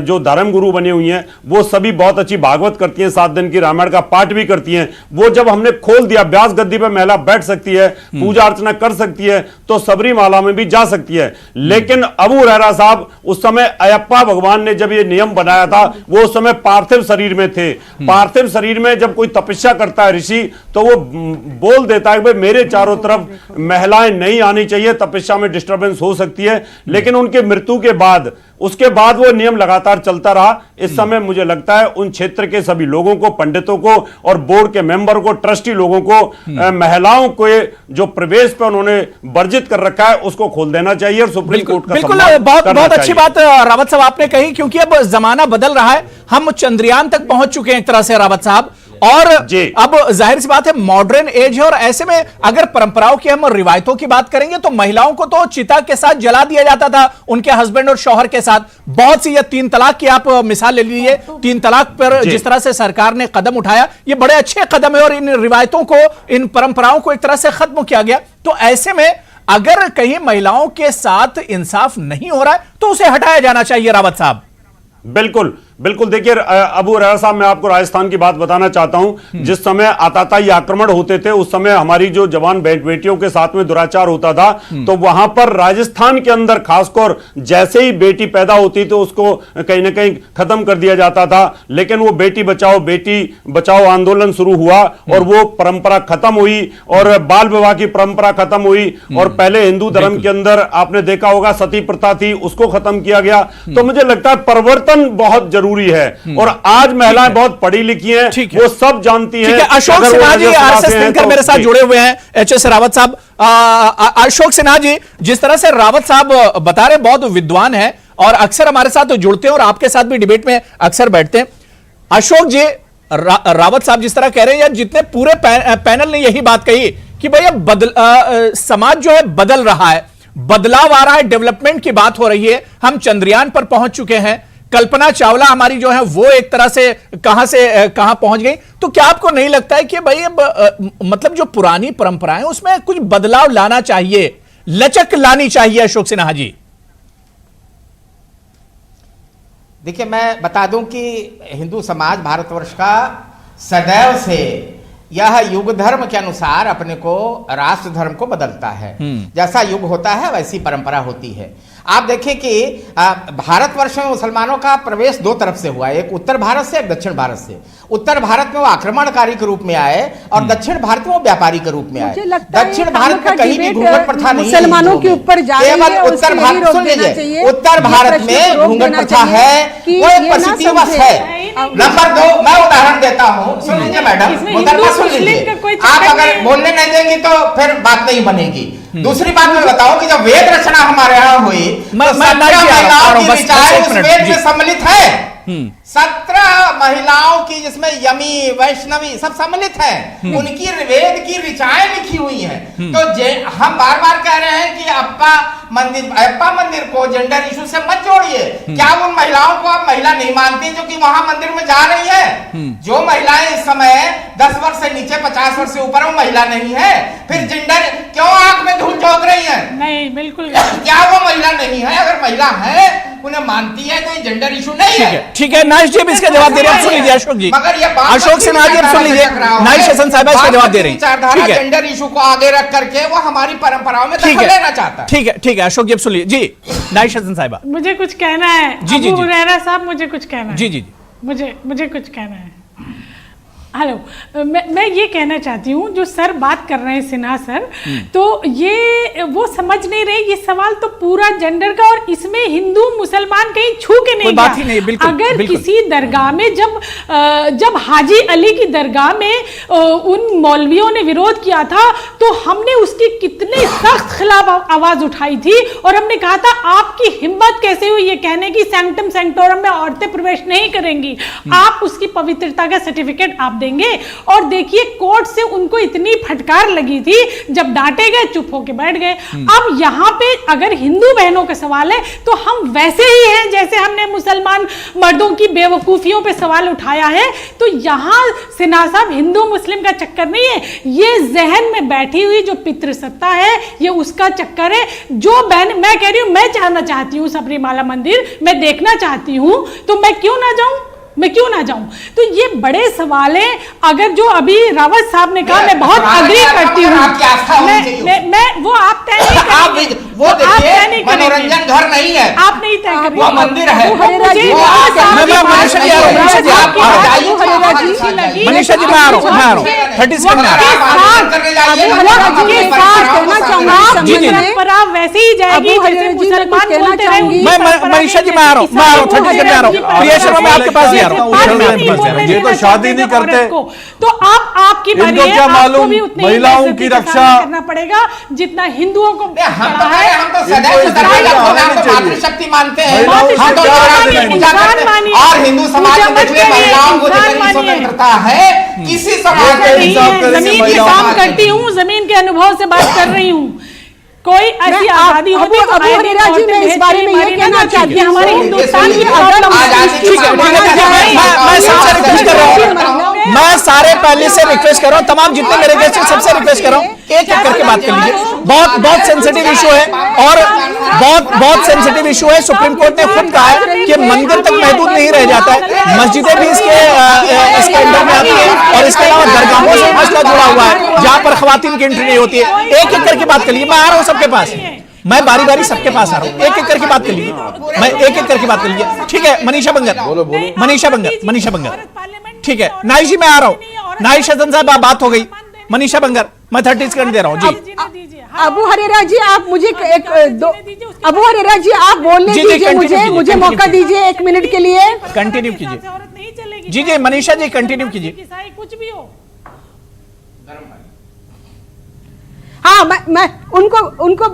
Speaker 8: जो धर्म गुरु बनी हुई हैं वो सभी बहुत अच्छी भागवत करती हैं, 7 दिन की रामायण का पाठ भी करती हैं। वो जब हमने खोल दिया व्यास गद्दी पे महिला बैठ सकती है, पूजा अर्चना कर सकती है, तो सबरीमाला में भी जा सकती है। लेकिन अबू हुरैरा साहब, उस समय अयप्पा भगवान ने जब ये नियम बनाया था वो उस समय पार्थिव शरीर में थे। पार्थिव शरीर में जब कोई तपस्या करता है ऋषि, तो वो बोल देता है कि भाई मेरे चारों तरफ महिलाएं नहीं आनी चाहिए, तपस्या में डिस्टर्बेंस हो सकती है। लेकिन उनके मृत्यु के बाद उसके बाद वो नियम लगातार चलता रहा। इस समय मुझे लगता है उन क्षेत्र के सभी लोगों को, पंडितों को और बोर्ड के मेंबर को, ट्रस्टी लोगों को महिलाओं को जो प्रवेश पर उन्होंने वर्जित कर रखा है उसको खोल देना चाहिए और सुप्रीम कोर्ट का
Speaker 1: बिल्कुल बहुत अच्छी बात रावत साहब आपने कही, क्योंकि अब जमाना बदल रहा है, हम चंद्रयान तक पहुंच चुके हैं एक तरह से रावत साहब, और अब जाहिर सी बात है मॉडर्न एज है। और ऐसे में अगर परंपराओं की हम रिवायतों की बात करेंगे तो महिलाओं को तो चिता के साथ जला दिया जाता था उनके हस्बैंड और शौहर के साथ। बहुत सी, ये 3 तलाक की आप मिसाल ले लीजिए, 3 तलाक पर जिस तरह से सरकार ने कदम उठाया, ये बड़े अच्छे कदम है और इन रिवायतों को, इन परंपराओं को एक तरह से खत्म किया गया। तो ऐसे में अगर कहीं महिलाओं के साथ इंसाफ नहीं हो रहा है तो उसे हटाया जाना चाहिए रावत साहब।
Speaker 8: बिल्कुल बिल्कुल। देखिए अबू हुरैरा साहब, मैं आपको राजस्थान की बात बताना चाहता हूं। जिस समय आतताई आक्रमण होते थे उस समय हमारी जो जवान बेटियों के साथ में दुराचार होता था, तो वहां पर राजस्थान के अंदर खासकर जैसे ही बेटी पैदा होती तो उसको कहीं ना कहीं खत्म कर दिया जाता था। लेकिन वो बेटी बचाओ आंदोलन शुरू हुआ और वो परंपरा खत्म हुई और बाल विवाह की परंपरा खत्म हुई। और पहले हिंदू धर्म के अंदर आपने देखा होगा सती प्रथा थी, उसको खत्म किया गया। तो मुझे लगता है परिवर्तन बहुत जरूरी है। और आज महिलाएं बहुत पढ़ी लिखी हैं, वो सब जानती हैं।
Speaker 1: अशोक सिन्हा जी आरएसएस थिंकर मेरे साथ जुड़े हुए हैं, एच.एस. रावत साहब। अशोक सिन्हा जी, जिस तरह से रावत साहब बता रहे बहुत विद्वान है, और अक्सर हमारे साथ जुड़ते हैं और आपके साथ भी डिबेट में अक्सर बैठते हैं। अशोक जी, रावत साहब जिस तरह कह रहे हैं, या जितने पूरे पैनल ने यही बात कही कि भैया समाज जो है बदल रहा है, बदलाव आ रहा है, डेवलपमेंट की बात हो रही है, हम चंद्रयान पर पहुंच चुके हैं, कल्पना चावला हमारी जो है वो एक तरह से कहां पहुंच गई। तो क्या आपको नहीं लगता है कि भाई मतलब जो पुरानी परंपराएं उसमें कुछ बदलाव लाना चाहिए, लचक लानी चाहिए? अशोक सिन्हा जी,
Speaker 4: देखिए, मैं बता दूं कि हिंदू समाज भारतवर्ष का सदैव से यह युग धर्म के अनुसार अपने को राष्ट्र धर्म को बदलता है। जैसा युग होता है वैसी परंपरा होती है। आप देखिए कि भारतवर्ष में मुसलमानों का प्रवेश दो तरफ से हुआ, एक उत्तर भारत से, एक दक्षिण भारत से। उत्तर भारत में वो आक्रमणकारी के रूप में आए और दक्षिण भारत में वो व्यापारी के रूप में आए। दक्षिण भारत में कहीं भी घूंघट प्रथा नहीं,
Speaker 5: मुसलमानों के ऊपर
Speaker 4: केवल उत्तर भारत, सुन लीजिए, उत्तर भारत में घूंघट प्रथा है, वो एक परिस्थितिवश है। नंबर 2, मैं उदाहरण देता हूं, सुन लीजिए मैडम, मुद्दा सुन लीजिए। आप अगर बोलने नहीं देंगी तो फिर बात नहीं बनेगी। दूसरी बात मैं बताऊं कि जब वेद रचना हमारे यहाँ हुई तो 17 महिलाओं की ऋचाएं उस वेद में सम्मिलित है। 17 महिलाओं की, जिसमें यमी, वैष्णवी सब सम्मिलित हैं, उनकी वेद की ऋचाएं लिखी हुई हैं। तो हम बार बार कह रहे हैं कि अप्पा मंदिर को जेंडर इशू से मत जोड़िए। क्या उन महिलाओं को आप महिला नहीं मानती जो कि वहां मंदिर में जा रही है? जो महिलाएं इस समय 10 वर्ष से नीचे 50 वर्ष से ऊपर, वो महिला नहीं है? फिर जेंडर क्यों आंख में धूल झोंक रही है?
Speaker 6: नहीं, बिल्कुल
Speaker 4: क्या वो महिला नहीं है? अगर महिला है, उन्हें मानती है, तो ये जेंडर इशू नहीं है।
Speaker 1: ठीक है, नाइश जी इसका जवाब दे रहे हैं, सुन लीजिए अशोक जी।
Speaker 4: मगर ये
Speaker 1: अशोक सिन्हा जी सुन लीजिए, नाइश हसन साहिबा इसका जवाब दे रही हैं। ठीक है,
Speaker 4: जेंडर इशू को आगे रख करके वो हमारी परंपराओं में दखल लेना चाहता है।
Speaker 1: ठीक है अशोक जी, अब सुन लीजिए जी। नाइश हसन साहिबा,
Speaker 6: मुझे कुछ कहना है।
Speaker 1: जी जी,
Speaker 6: अबू हुरैरा साहब, मुझे कुछ कहना है।
Speaker 1: जी जी,
Speaker 6: मुझे कुछ कहना है। हेलो, मैं ये कहना चाहती हूँ, जो सर बात कर रहे हैं, सिन्हा सर, तो ये वो समझ नहीं रहे, ये सवाल तो पूरा जेंडर का, और इसमें हिंदू मुसलमान कहीं छू के नहीं
Speaker 1: बात ही नहीं, बिल्कुल,
Speaker 6: अगर
Speaker 1: बिल्कुल।
Speaker 6: किसी दरगाह में जब हाजी अली की दरगाह में उन मौलवियों ने विरोध किया था, तो हमने उसकी कितने सख्त खिलाफ आवाज उठाई थी, और हमने कहा था आपकी हिम्मत कैसे हुई ये कहने की सैंक्टम सैंक्टोरम में औरतें प्रवेश नहीं करेंगी, आप उसकी पवित्रता का सर्टिफिकेट आप देंगे। और देखिए, कोर्ट से उनको इतनी फटकार लगी थी, जब डांटे गए चुप होके बैठ गए। अब यहां पे अगर हिंदू बहनों का सवाल है, तो हम वैसे ही हैं जैसे हमने मुसलमान मर्दों की बेवकूफियों पे सवाल उठाया है। तो यहां सिन्हा साहब, हिंदू मुस्लिम का चक्कर नहीं है, ये जहन में बैठी हुई जो पितृसत्ता है, ये उसका चक्कर है। जो बहन, मैं कह रही हूं, मैं जाना चाहती हूं सबरीमाला मंदिर, मैं देखना चाहती हूं, तो मैं क्यों ना जाऊं? तो ये बड़े सवाल हैं। अगर जो अभी रावत साहब ने कहा, मैं बहुत अग्री करती हूँ, मैं वो आप तय नहीं करेंगे,
Speaker 4: वो देखिए, मनोरंजन घर नहीं है,
Speaker 6: आप नहीं तय करेंगे,
Speaker 4: वो मंदिर है।
Speaker 1: मनीषा जी, मैं आ रहा हूँ 30 सेकंड में
Speaker 6: परंपरा वैसे ही जाएगी जैसे मुसलमान बोलते रहे।
Speaker 1: मनीषा जी, मैं आ रहा हूँ 30 सेकंड में आ रहा हूँ, मैं आपके पास
Speaker 7: ये तो शादी नहीं करते,
Speaker 6: तो आपकी बारी है,
Speaker 7: क्या मालूम
Speaker 6: महिलाओं की रक्षा करना पड़ेगा जितना हिंदुओं को।
Speaker 4: हम तो सदैव शक्ति मानते हैं, और हिंदू समाज में महिलाओं को जितनी स्वतंत्रता है, किसी समाज
Speaker 6: जमीन के काम करती हूँ, जमीन के अनुभव से बात कर रही हूँ। कोई ऐसी आजादी होती तो
Speaker 5: अबू हुरैरा जी, मैं इस बारे में ये कहना चाहती हूँ,
Speaker 6: हमारे हिंदुस्तान की
Speaker 1: मैं सारे पहले से रिक्वेस्ट कर रहा हूँ, तमाम जितने मेरे गेस्ट हैं सबसे रिक्वेस्ट कर रहा हूँ, एक एक करके बात कर लीजिए। बहुत सेंसिटिव इशू है, और बहुत सेंसिटिव इशू है। सुप्रीम कोर्ट ने खुद कहा है कि मंदिर तक महदूद नहीं रह जाता है, मस्जिदें भी इसके अंदर में आती है, और इसके अलावा दरगाहों से मसला जुड़ा हुआ है जहां पर खवातीन की एंट्री नहीं होती है। एक एक करके बात कर लीजिए, मैं आ रहा हूँ सबके पास, मैं बारी बारी सबके पास आ रहा हूँ, एक एक करके बात कर लीजिए, मैं एक एक करके बात कर लीजिए। ठीक है, मनीषा बंगर, ठीक है। नाइश जी, मैं आ रहा हूँ, नाइश हसन साहब, बात हो गई। मनीषा बंगर, मैं 30 सेकंड दे रहा हूँ जी।
Speaker 5: अबू हुरैरा जी, आप मुझे अबू हुरैरा जी, आप बोलने दीजिए, मुझे मौका दीजिए 1 मिनट के लिए।
Speaker 1: कंटिन्यू कीजिए। जी, मनीषा जी, कंटिन्यू कीजिए।
Speaker 6: कुछ भी हो,
Speaker 5: हाँ, मैं उनको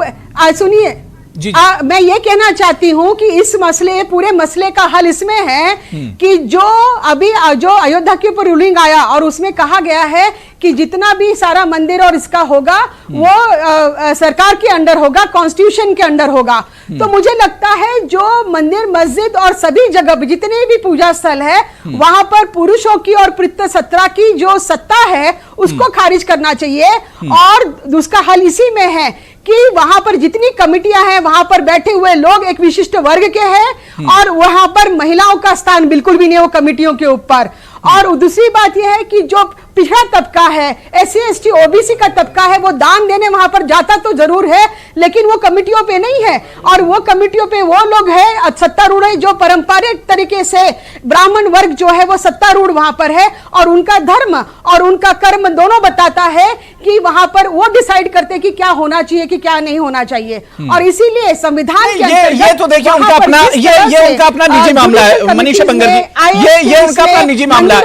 Speaker 5: सुनिए,
Speaker 1: जी।
Speaker 5: मैं ये कहना चाहती हूँ कि इस मसले, पूरे मसले का हल इसमें है कि जो अयोध्या के ऊपर रूलिंग आया और उसमें कहा गया है कि जितना भी सारा मंदिर और इसका होगा वो सरकार के अंडर होगा, कॉन्स्टिट्यूशन के अंडर होगा। तो मुझे लगता है जो मंदिर, मस्जिद और सभी जगह जितने भी पूजा स्थल है वहां पर पुरुषों की और पितृसत्ता की जो सत्ता है उसको खारिज करना चाहिए। और उसका हल इसी में है कि वहां पर जितनी कमिटियां हैं वहां पर बैठे हुए लोग एक विशिष्ट वर्ग के हैं और वहां पर महिलाओं का स्थान बिल्कुल भी नहीं है वो कमिटियों के ऊपर। और दूसरी बात यह है कि जो पिछड़ा तबका है, SC ST OBC का तबका है, वो दान देने वहां पर जाता तो जरूर है लेकिन वो कमिटियों पे नहीं है। और वो कमिटियों पे वो लोग हैं सत्तारूढ़ जो पारंपरिक तरीके से ब्राह्मण वर्ग जो है वो सत्तारूढ़ वहां पर है और उनका धर्म और उनका कर्म दोनों बताता है कि वहां पर वो डिसाइड करते कि क्या होना चाहिए कि क्या नहीं होना चाहिए। और इसीलिए संविधान के
Speaker 1: ये तो देखिए उनका अपना ये उनका अपना निजी मामला है मनीषा बंगर जी, ये उनका अपना निजी मामला है।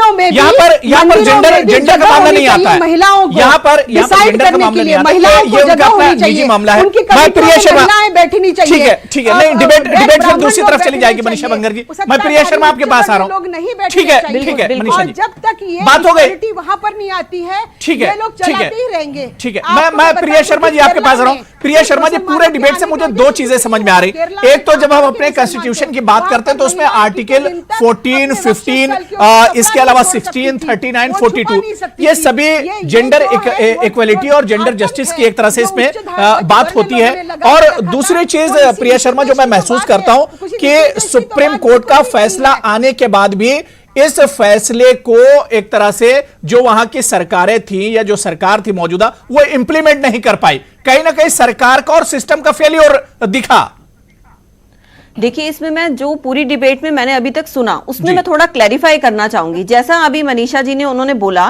Speaker 1: यहाँ पर जेंडर का मामला नहीं आता है,
Speaker 5: महिलाओं को
Speaker 1: यहाँ पर जेंडर का मामला नहीं आता, ये उनका अपना निजी मामला है। मैं प्रिया शर्मा,
Speaker 5: बैठनी चाहिए,
Speaker 1: ठीक है, नहीं डिबेट फिर दूसरी तरफ चली जाएगी मनीषा बंगर जी। मैं प्रिया शर्मा आपके पास आ रहा हूँ, ठीक है मनीषा जी,
Speaker 5: जब तक ये
Speaker 1: बात हो गई
Speaker 5: वहां पर नहीं आती है,
Speaker 1: ठीक है,
Speaker 5: लोग चलाते ही रहेंगे।
Speaker 1: ठीक है, मैं प्रिया शर्मा जी आपके पास आ रहा हूँ। प्रिया शर्मा जी, पूरे डिबेट से मुझे दो चीजें समझ में आ रही। एक तो जब हम अपने कॉन्स्टिट्यूशन की बात करते हैं तो उसमें आर्टिकल 14, 15, इसके अलावा 16, 39, 42 ये सभी जेंडर इक्वलिटी और जेंडर जस्टिस की एक तरह से इसमें बात होती है। और दूसरी चीज प्रिया शर्मा जो मैं महसूस करता हूं कि सुप्रीम कोर्ट का फैसला आने के बाद भी इस फैसले को एक तरह से जो वहां की सरकारें थी या जो सरकार थी मौजूदा वो इंप्लीमेंट नहीं कर पाई। कहीं ना कहीं सरकार का और सिस्टम का फेलियर दिखा।
Speaker 3: देखिए, इसमें मैं जो पूरी डिबेट में मैंने अभी तक सुना उसमें मैं थोड़ा क्लैरिफाई करना चाहूंगी। जैसा अभी मनीषा जी ने उन्होंने बोला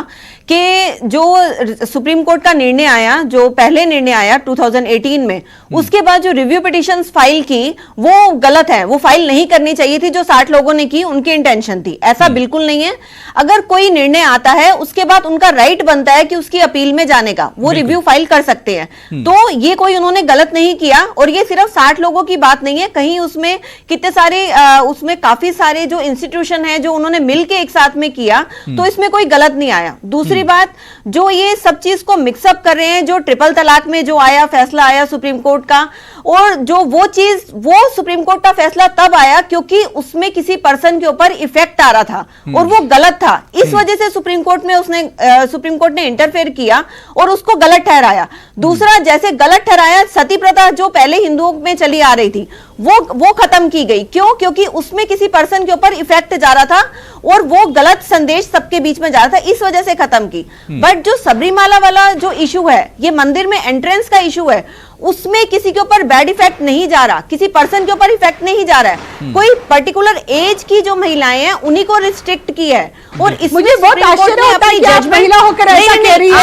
Speaker 3: कि जो सुप्रीम कोर्ट का निर्णय आया, जो पहले निर्णय आया 2018 में, उसके बाद जो रिव्यू पिटिशंस फाइल की वो गलत है, वो फाइल नहीं करनी चाहिए थी। जो 60 लोगों ने की उनकी इंटेंशन थी, ऐसा बिल्कुल नहीं है। अगर कोई निर्णय आता है उसके बाद उनका राइट बनता है कि उसकी अपील में जाने का, वो रिव्यू फाइल कर सकते हैं। तो ये कोई उन्होंने गलत नहीं किया। और ये सिर्फ 60 लोगों की बात नहीं है, कहीं उसमें कितने सारे उसमें काफी सारे जो इंस्टीट्यूशन है जो उन्होंने मिलके एक साथ में किया, तो इसमें कोई गलत नहीं आया। दूसरी बात, जो ये सब चीज को मिक्सअप कर रहे हैं, जो ट्रिपल तलाक में जो आया फैसला आया सुप्रीम कोर्ट का, और जो वो चीज, वो सुप्रीम कोर्ट का फैसला तब आया क्योंकि उसमें किसी पर्सन के ऊपर इफेक्ट आ रहा था और वो गलत था। इस वजह से सुप्रीम कोर्ट ने इंटरफेयर किया और उसको गलत ठहराया। दूसरा, जैसे गलत ठहराया सती प्रथा जो पहले हिंदुओं में चली आ रही थी वो खत्म की गई। क्यों? क्योंकि उसमें किसी पर्सन के ऊपर इफेक्ट जा रहा था और वो गलत संदेश सबके बीच में जा रहा था, इस वजह से खत्म की। बट जो सबरीमाला वाला जो इशू है, ये मंदिर में एंट्रेंस का इशू है, उसमें किसी के ऊपर बैड इफेक्ट नहीं जा रहा, किसी पर्सन के ऊपर इफेक्ट नहीं जा रहा है। कोई पर्टिकुलर एज की जो महिलाएं हैं उन्हीं को रिस्ट्रिक्ट की है। और इसमें
Speaker 5: मुझे बहुत आश्चर्य होता है कि आप महिला होकर ऐसा कह रही है।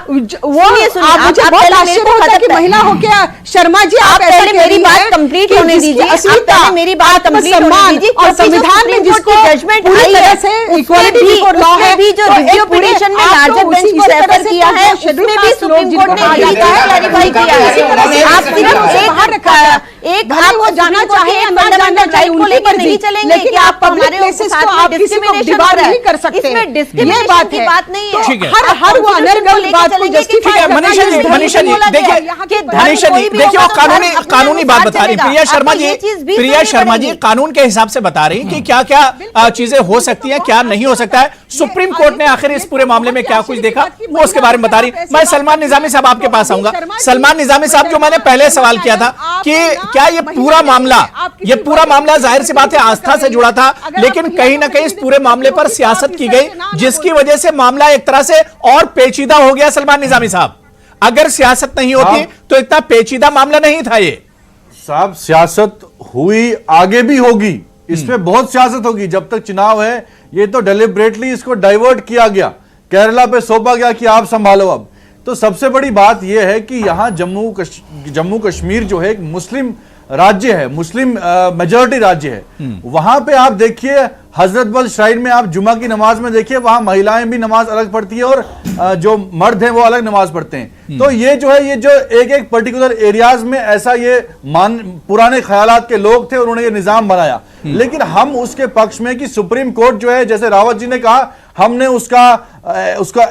Speaker 5: मुझे बहुत आश्चर्य होता है कि महिला होकर, शर्मा जी आप
Speaker 3: पहले मेरी बात कंप्लीट होने दीजिए, आप पहले मेरी बात कंप्लीट होने दीजिए।
Speaker 5: और संविधान में जिसको
Speaker 3: जजमेंट आई है, इक्वालिटी बिफोर लॉ है, भी जो रिव्यू पिटीशन में लार्जर बेंच को रेफर किया है, उसमें भी सुप्रीम कोर्ट ने यही क्लैरिफाई किया है। आप सिर्फ एक आप वो जाना चाहे फंडामेंटल राइट को लेकर नहीं चलेंगे कि आप हमारे साथ में डिस्क्रिमिनेशन हो रहा है, कर सकते हैं। इसमें डिस्क्रिमिनेशन की बात नहीं है।
Speaker 5: हर वो अनर्गल बात को जस्टिफाई।
Speaker 1: मनीषा जी देखिए वो कानूनी बात बता रही प्रिया शर्मा जी कानून के हिसाब से बता रही कि क्या क्या चीजें हो सकती हैं, क्या नहीं हो सकता है। सुप्रीम कोर्ट ने आखिर इस पूरे मामले में क्या कुछ देखा वो उसके बारे में बता रही। मैं सलमान निजामी साहब आपके पास आऊंगा। सलमान निजामी साहब, जो मैंने पहले सवाल किया था कि क्या ये पूरा मामला जाहिर सी बात है आस्था से जुड़ा था, लेकिन कहीं ना कहीं इस पूरे मामले पर सियासत की गई जिसकी वजह से मामला एक तरह से और पेचीदा हो गया। सलमान निजामी साहब, अगर सियासत नहीं होती तो इतना पेचीदा मामला नहीं था ये।
Speaker 7: साहब, सियासत हुई, आगे भी होगी, इसमें बहुत सियासत होगी। जब तक चुनाव है ये तो डेलिब्रेटली इसको डाइवर्ट किया गया, केरला पे सौंपा गया कि आप संभालो। अब तो सबसे बड़ी बात यह है कि यहां जम्मू कश्मीर जो है एक मुस्लिम राज्य है, मुस्लिम मेजॉरिटी राज्य है। वहां पे आप देखिए हजरत बल श्राइन में आप जुमा की नमाज में देखिए, वहां महिलाएं भी नमाज अलग पढ़ती है और जो मर्द हैं वो अलग नमाज पढ़ते हैं। तो ये जो है, ये जो एक एक पर्टिकुलर एरियाज में ऐसा ये पुराने ख्यालात के लोग थे, उन्होंने ये निजाम बनाया। लेकिन हम उसके पक्ष में कि सुप्रीम कोर्ट जो है, जैसे रावत जी ने कहा, हमने उसका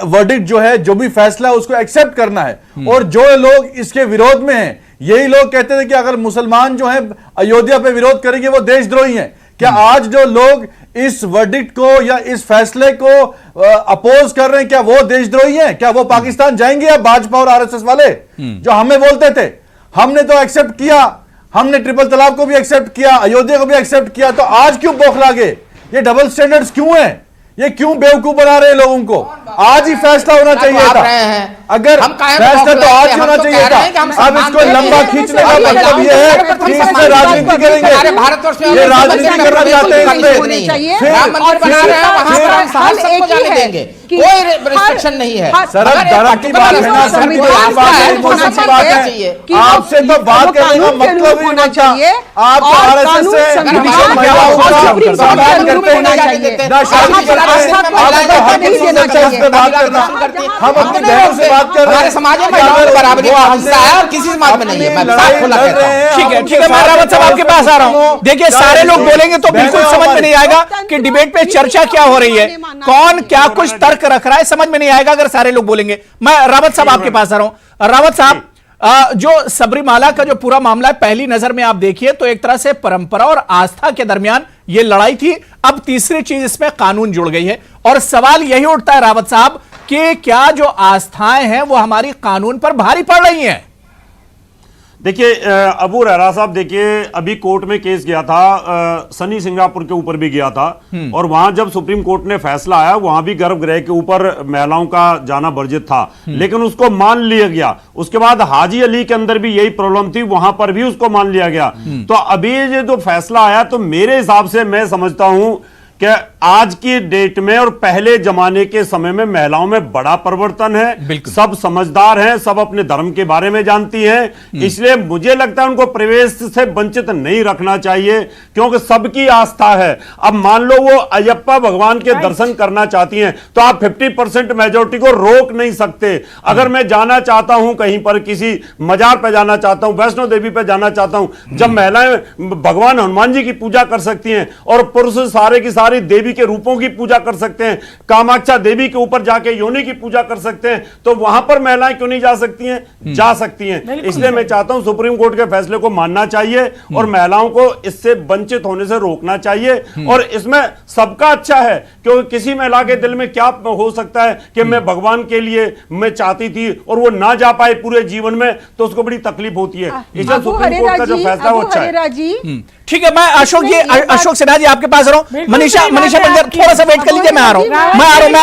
Speaker 7: वर्डिक्ट जो है, जो भी फैसला है उसको एक्सेप्ट करना है। और जो लोग इसके विरोध में हैं, यही लोग कहते थे कि अगर मुसलमान जो है अयोध्या पे विरोध करेंगे वो देशद्रोही हैं। क्या आज जो लोग इस वर्डिक्ट को या इस फैसले को अपोज कर रहे हैं, क्या वो देशद्रोही हैं? क्या वो पाकिस्तान जाएंगे? या भाजपा और आरएसएस वाले जो हमें बोलते थे, हमने तो एक्सेप्ट किया, हमने ट्रिपल तलाक को भी एक्सेप्ट किया, अयोध्या को भी एक्सेप्ट किया, तो आज क्यों बौखला गए? ये डबल स्टैंडर्ड्स क्यों हैं? ये क्यों बेवकूफ बना रहे हैं लोगों को? आज ही फैसला होना चाहिए था। अगर फैसला तो आज ही होना चाहिए था। अब इसको लंबा खींचने का मतलब ये है कि इसमें राजनीति करेंगे, ये राजनीति करना चाहते हैं।
Speaker 4: कोई रिस्ट्रिक्शन नहीं है
Speaker 7: सर। धर्म की बात है ना, सर की बात है, आपसे तो बात करने का मतलब ही नहीं था। आप तो आरएसएस से महिलाओं का सम्मान करते हैं, हम अपनी बहनों से बात कर रहे हैं।
Speaker 4: हमारे समाज में महिलाओं की बराबरी का हिस्सा है और किसी समाज में नहीं है। मैं साफ खुला कहता हूं।
Speaker 1: ठीक है, मैं रावत साहब आपके पास आ रहा हूं। देखिए, सारे लोग बोलेंगे तो बिल्कुल समझ में नहीं आएगा कि डिबेट पे चर्चा क्या हो रही है, कौन क्या कुछ तर्क रख रहा है, समझ में नहीं आएगा अगर सारे लोग बोलेंगे। मैं रावत साहब आपके पास आ रहा हूं। रावत साहब, जो सबरीमाला का जो पूरा मामला है, पहली नजर में आप देखिए तो एक तरह से परंपरा और आस्था के दरमियान ये लड़ाई थी। अब तीसरी चीज इसमें कानून जुड़ गई है और सवाल यही उठता है रावत साहब कि क्या जो आस्थाएं हैं वो हमारी कानून पर भारी पड़ रही हैं?
Speaker 8: देखिए अबू रहरा साहब, देखिए अभी कोर्ट में केस गया था, सनी सिंगापुर के ऊपर भी गया था, और वहां जब सुप्रीम कोर्ट ने फैसला आया, वहां भी गर्भगृह के ऊपर महिलाओं का जाना वर्जित था, लेकिन उसको मान लिया गया। उसके बाद हाजी अली के अंदर भी यही प्रॉब्लम थी, वहां पर भी उसको मान लिया गया। तो अभी ये जो फैसला आया, तो मेरे हिसाब से मैं समझता हूं कि आज की डेट में और पहले जमाने के समय में महिलाओं में बड़ा परिवर्तन है। सब समझदार हैं, सब अपने धर्म के बारे में जानती हैं, इसलिए मुझे लगता है उनको प्रवेश से वंचित नहीं रखना चाहिए, क्योंकि सबकी आस्था है। अब मान लो वो अयप्पा भगवान के दर्शन करना चाहती हैं, तो आप 50% मेजोरिटी को रोक नहीं सकते। अगर मैं जाना चाहता हूं कहीं पर, किसी मजार पर जाना चाहता हूं, वैष्णो देवी पर जाना चाहता हूं, जब महिलाएं भगवान हनुमान जी की पूजा कर सकती हैं और पुरुष सारे की सारी देवी के रूपों की पूजा कर सकते हैं, कामाक्षा देवी के ऊपर जाके योनि की पूजा कर सकते हैं, तो वहां पर महिलाएं क्यों नहीं जा सकती हैं? जा सकती हैं। इसलिए मैं चाहता हूं सुप्रीम कोर्ट के फैसले को मानना चाहिए और महिलाओं को इससे वंचित होने से रोकना चाहिए। और इसमें सबका अच्छा है, क्योंकि किसी महिला के दिल में क्या हो सकता है कि मैं भगवान के लिए मैं चाहती थी और वो ना जा पाए पूरे जीवन में, तो उसको बड़ी तकलीफ होती है। इसलिए सुप्रीम कोर्ट का जो फैसला वो अच्छा है।
Speaker 1: ठीक है, मैं अशोक सिन्हा जी आपके पास रहा हूं। मनीषा बंजर, थोड़ा सा वेट कर लीजिए, मैं आ रहा हूं। मैं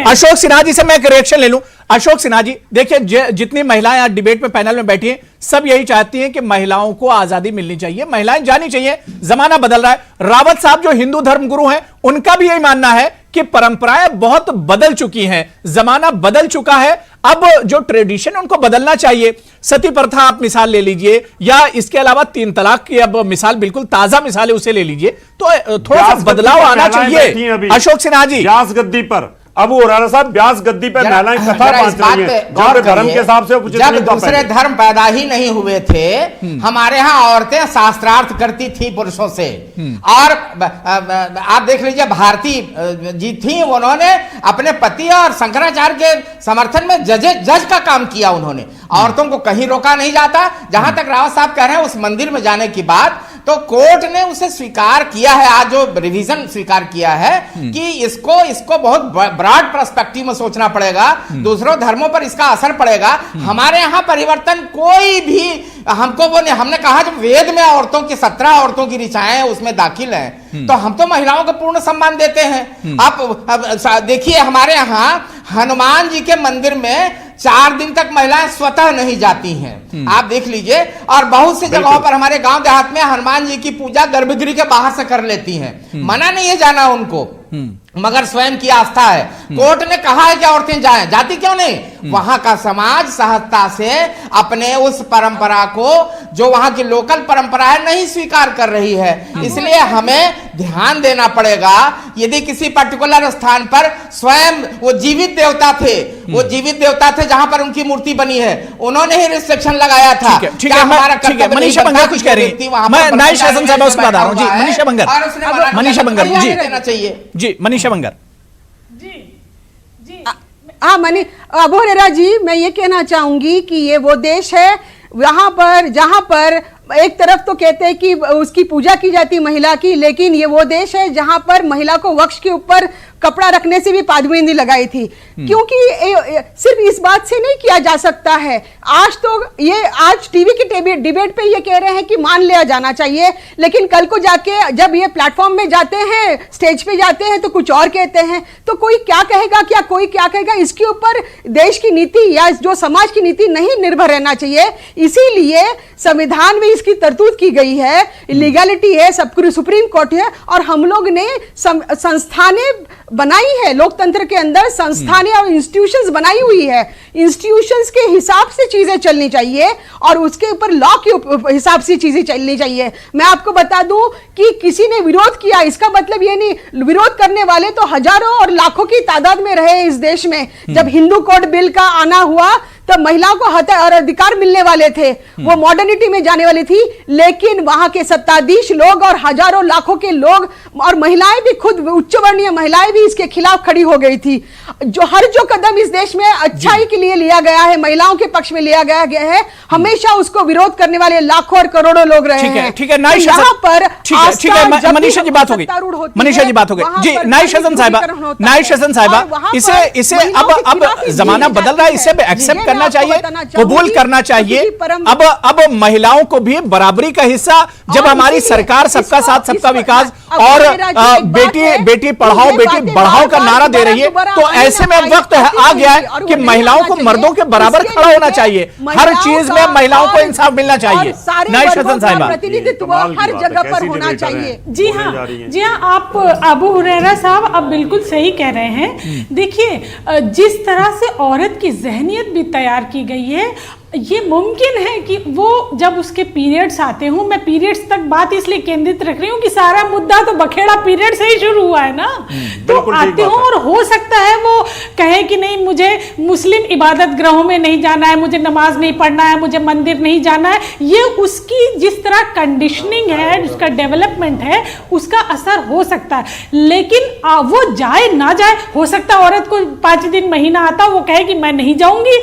Speaker 1: अशोक सिन्हा जी से मैं एक रिएक्शन ले लूं। अशोक सिन्हा जी, देखिए जितनी महिलाएं आज डिबेट में पैनल में बैठी हैं, सब यही चाहती हैं कि महिलाओं को आजादी मिलनी चाहिए, महिलाएं जानी चाहिए, जमाना बदल रहा है। रावत साहब जो हिंदू धर्म गुरु हैं, उनका भी यही मानना है कि परंपराएं बहुत बदल चुकी हैं, जमाना बदल चुका है, अब जो ट्रेडिशन उनको बदलना चाहिए। सती प्रथा आप मिसाल ले लीजिए, या इसके अलावा 3 तलाक की अब मिसाल बिल्कुल ताजा मिसाल है, उसे ले लीजिए, तो थोड़ा सा बदलाव आना चाहिए। अशोक सिन्हा जी,
Speaker 8: व्यास गद्दी पर अबू हुरैरा साहब व्यास गद्दी पर महिलाएं कथा बांध रही हैं, जहां पे धर्म के हिसाब से
Speaker 4: जब दूसरे धर्म पैदा ही नहीं हुए थे, हमारे यहाँ औरतें शास्त्रार्थ करती थी पुरुषों से। और आप देख लीजिए, भारती जी थी, उन्होंने अपने पति और शंकराचार्य के समर्थन में जज का काम किया। उन्होंने औरतों को कहीं रोका नहीं जाता। जहां तक रावत साहब कह रहे हैं उस मंदिर में जाने की बात, तो कोर्ट ने उसे स्वीकार किया है, आज जो रिवीजन स्वीकार किया है कि इसको बहुत ब्रॉड पर्सपेक्टिव में सोचना पड़ेगा, दूसरों धर्मों पर इसका असर पड़ेगा। हमारे यहाँ परिवर्तन कोई भी हमको वो नहीं, हमने कहा जब वेद में औरतों की 17 औरतों की ऋचाएं उसमें दाखिल हैं, तो हम तो महिलाओं को पूर्ण सम्मान देते हैं। आप देखिए, हमारे यहाँ हनुमान जी के मंदिर में 4 दिन तक महिलाएं स्वतः नहीं जाती हैं, आप देख लीजिए। और बहुत सी जगहों पर हमारे गांव देहात में हनुमान जी की पूजा गर्भगृह के बाहर से कर लेती हैं, मना नहीं है जाना उनको। मगर स्वयं की आस्था है। कोर्ट ने कहा है कि औरतें जाएं, जाती क्यों नहीं? वहां का समाज सहजता से अपने उस परंपरा को, जो वहां की लोकल परंपरा है, नहीं स्वीकार कर रही है। इसलिए हमें ध्यान देना पड़ेगा। यदि किसी पर्टिकुलर स्थान पर स्वयं वो जीवित देवता थे, वो जीवित देवता थे जहां पर उनकी मूर्ति बनी है, उन्होंने ही रिस्ट्रिक्शन लगाया था।
Speaker 1: ठीक है, मनीषा बंगर कुछ कह रही है, मैं नाइश हसन साहब उसको बता रहा हूं जी। मनीषा बंगर जी,
Speaker 4: देना चाहिए
Speaker 1: जी, मनीषा बंगर
Speaker 6: जी
Speaker 5: हाँ अबू हुरैरा जी, मैं ये कहना चाहूंगी कि ये वो देश है वहां पर जहां पर एक तरफ तो कहते हैं कि उसकी पूजा की जाती महिला की, लेकिन ये वो देश है जहां पर महिला को वक्ष के ऊपर कपड़ा रखने से भी पाबंदी लगाई थी। क्योंकि सिर्फ इस बात से नहीं किया जा सकता है। आज टीवी की डिबेट पे ये कह रहे हैं कि मान लिया जाना चाहिए, लेकिन कल को जाके जब ये प्लेटफॉर्म में जाते हैं, स्टेज पे जाते हैं, तो कुछ और कहते हैं। तो कोई क्या कहेगा, कोई क्या कहेगा, इसके ऊपर देश की नीति या जो समाज की नीति नहीं निर्भर रहना चाहिए। इसीलिए संविधान में इसकी तरतूद की गई है, लीगलिटी है, सुप्रीम कोर्ट है, और हम लोग ने संस्थानें बनाई है। लोकतंत्र के अंदर संस्थानें और इंस्टीट्यूशंस बनाई हुई है। इंस्टीट्यूशंस के हिसाब से चीजें चलनी चाहिए और उसके ऊपर लॉ के हिसाब से चीजें चलनी चाहिए। मैं आपको बता दूं कि किसी ने विरोध किया, इसका मतलब ये नहीं, विरोध करने वाले तो हजारों और लाखों की तादाद में रहे इस देश में। जब हिंदू कोड बिल का आना हुआ तब महिलाओं को हक और अधिकार मिलने वाले थे, वो मॉडर्निटी में जाने वाली थी, लेकिन वहां के सत्ताधीश लोग और हजारों लाखों के लोग और महिलाएं भी, खुद उच्च वर्णीय महिलाएं भी इसके खिलाफ खड़ी हो गई थी। जो कदम इस देश में अच्छाई के लिए लिया गया है, महिलाओं के पक्ष में लिया गया है, हमेशा उसको विरोध करने वाले लाखों और करोड़ों लोग रहे हैं।
Speaker 1: ठीक है, यहाँ पर मनीषा जी बात हो गई, मनीषा जी बात हो गई जी। नाइश हसन साहिबा, इसे अब जमाना बदल रहा है, इसे एक्सेप्ट करना चाहिए, कबूल करना चाहिए। अब महिलाओं को भी बराबरी का हिस्सा, जब हमारी सरकार सबका साथ सबका विकास और बेटी पढ़ाओ बेटी बढ़ाओ का नारा दे रही है, तो ऐसे में वक्त आ गया है कि महिलाओं को मर्दों के बराबर खड़ा होना चाहिए। हर चीज में महिलाओं को इंसाफ मिलना चाहिए। नाइश हसन साहिबा,
Speaker 5: प्रतिनिधित्व हर जगह पर होना चाहिए।
Speaker 6: जी हाँ, आप अबू हुरैरा साहब अब बिल्कुल सही कह रहे हैं। देखिए, जिस तरह से औरत की जहनियत भी तैयार की गई है, ये मुमकिन है कि वो जब उसके पीरियड्स आते हों, मैं पीरियड्स तक बात इसलिए केंद्रित रख रही हूँ कि सारा मुद्दा तो बखेड़ा पीरियड से ही शुरू हुआ है ना, तो आते हों और हो सकता है वो कहे कि नहीं, मुझे मुस्लिम इबादत गृहों में नहीं जाना है, मुझे नमाज नहीं पढ़ना है, मुझे मंदिर नहीं जाना है। ये उसकी जिस तरह कंडीशनिंग है, उसका डेवलपमेंट है, उसका असर हो सकता है। लेकिन वो जाए ना जाए, हो सकता है औरत को 5 दिन महीना आता, वो कहे कि मैं नहीं जाऊंगी,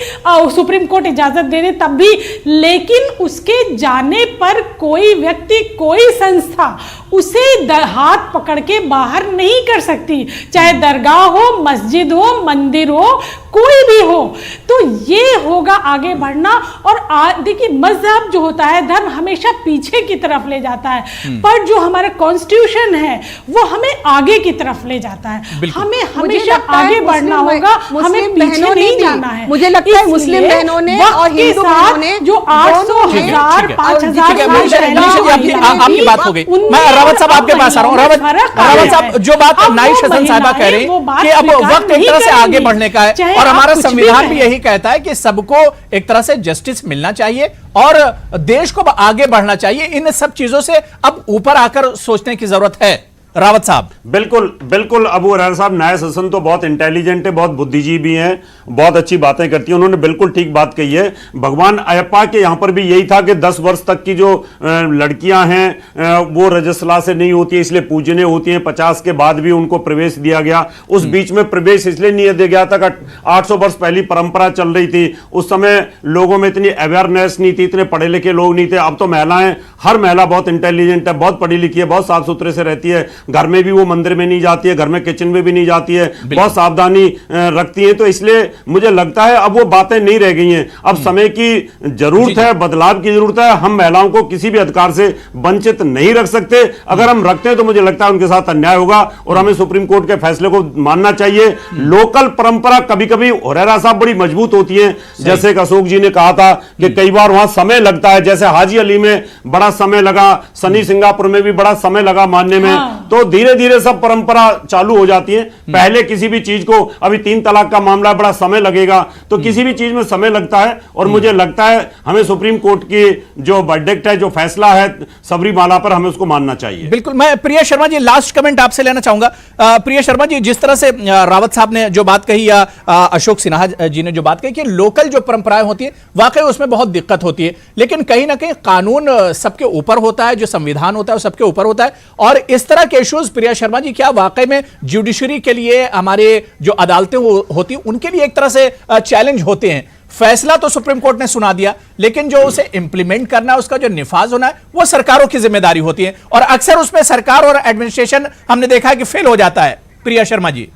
Speaker 6: सुप्रीम कोर्ट इजाजत दे तब भी, लेकिन उसके जाने पर कोई व्यक्ति, कोई संस्था उसे हाथ पकड़ के बाहर नहीं कर सकती, चाहे दरगाह हो, मस्जिद हो, मंदिर हो, कोई भी हो। तो ये होगा आगे बढ़ना। और देखिए, मजहब जो होता है, धर्म हमेशा पीछे की तरफ ले जाता है, पर जो हमारा कॉन्स्टिट्यूशन है वो हमें आगे की तरफ ले जाता है। हमें हमेशा आगे बढ़ना होगा, हमें पीछे नहीं जाना है।
Speaker 5: मुझे लगता है मुस्लिम बहनों ने और हिंदू बहनों ने
Speaker 6: जो 800, 1000, 5000
Speaker 1: आपकी बात हो गई। मैं रावत साहब आपके पास आ रहा हूँ। रावत साहब, जो बात नाइश हसन साहिबा कह रही कि अब वक्त एक तरह से आगे बढ़ने का है, और हमारा संविधान भी यही कहता है कि सबको एक तरह से जस्टिस मिलना चाहिए और देश को आगे बढ़ना चाहिए। इन सब चीजों से अब ऊपर आकर सोचने की जरूरत है। रावत साहब,
Speaker 8: बिल्कुल अबू हुरैरा साहब, नाइश हसन तो बहुत इंटेलिजेंट है, बहुत बुद्धिजीवी हैं, बहुत अच्छी बातें करती हैं, उन्होंने बिल्कुल ठीक बात कही है। भगवान अयप्पा के यहां पर भी यही था कि 10 वर्ष तक की जो लड़कियां हैं वो रजस्वला से नहीं होती है, इसलिए पूजने होती हैं। 50 के बाद भी उनको प्रवेश दिया गया। उस बीच में प्रवेश इसलिए नहीं दिया गया था कि 800 वर्ष पहली परंपरा चल रही थी, उस समय लोगों में इतनी अवेयरनेस नहीं थी, इतने पढ़े लिखे लोग नहीं थे। अब तो महिलाएं, हर महिला बहुत इंटेलिजेंट है, बहुत पढ़ी लिखी है, बहुत साफ सुथरे से रहती है, घर में भी वो मंदिर में नहीं जाती है, घर में किचन में भी नहीं जाती है, बहुत सावधानी रखती है। तो इसलिए मुझे लगता है अब वो बातें नहीं रह गई हैं। अब समय की जरूरत है, बदलाव की जरूरत है। हम महिलाओं को किसी भी अधिकार से वंचित नहीं रख सकते। अगर हम रखते हैं तो मुझे लगता है उनके साथ अन्याय होगा और हमें सुप्रीम कोर्ट के फैसले को मानना चाहिए। लोकल परंपरा कभी कभी, हुरैरा साहब, बड़ी मजबूत होती है। जैसे अशोक जी ने कहा था कि कई बार वहां समय लगता है, जैसे हाजी अली में बड़ा समय लगा, सनी सिंगापुर में भी बड़ा समय लगा मानने में। तो धीरे धीरे सब परंपरा चालू हो जाती है। पहले किसी भी चीज को, अभी 3 तलाक का मामला, बड़ा समय लगेगा, तो किसी भी चीज में समय लगता है। और मुझे लगता है हमें सुप्रीम कोर्ट की जो वर्डिक्ट है, जो फैसला है सबरीमाला पर, हमें उसको मानना चाहिए।
Speaker 1: बिल्कुल। मैं प्रिया शर्मा जी लास्ट कमेंट आपसे लेना चाहूंगा। प्रिया शर्मा जी, जिस तरह से रावत साहब ने जो बात कही या अशोक सिन्हा जी ने जो बात कही कि लोकल जो परंपराएं होती है वाकई उसमें बहुत दिक्कत होती है, लेकिन कहीं ना कहीं कानून सबके ऊपर होता है, जो संविधान होता है वो सबके ऊपर होता है। और इस तरह के इश्यूज, प्रिया शर्मा जी, क्या वाकई में जुडिशरी के लिए, हमारे जो अदालतें होती हैं उनके लिए एक तरह से चैलेंज होते हैं? फैसला तो सुप्रीम कोर्ट ने सुना दिया, लेकिन जो उसे इंप्लीमेंट करना है, उसका जो निफाज होना है, वो सरकारों की जिम्मेदारी होती है, और अक्सर उसमें सरकार और एडमिनिस्ट्रेशन हमने देखा है कि फेल हो जाता है। प्रिया शर्मा जी।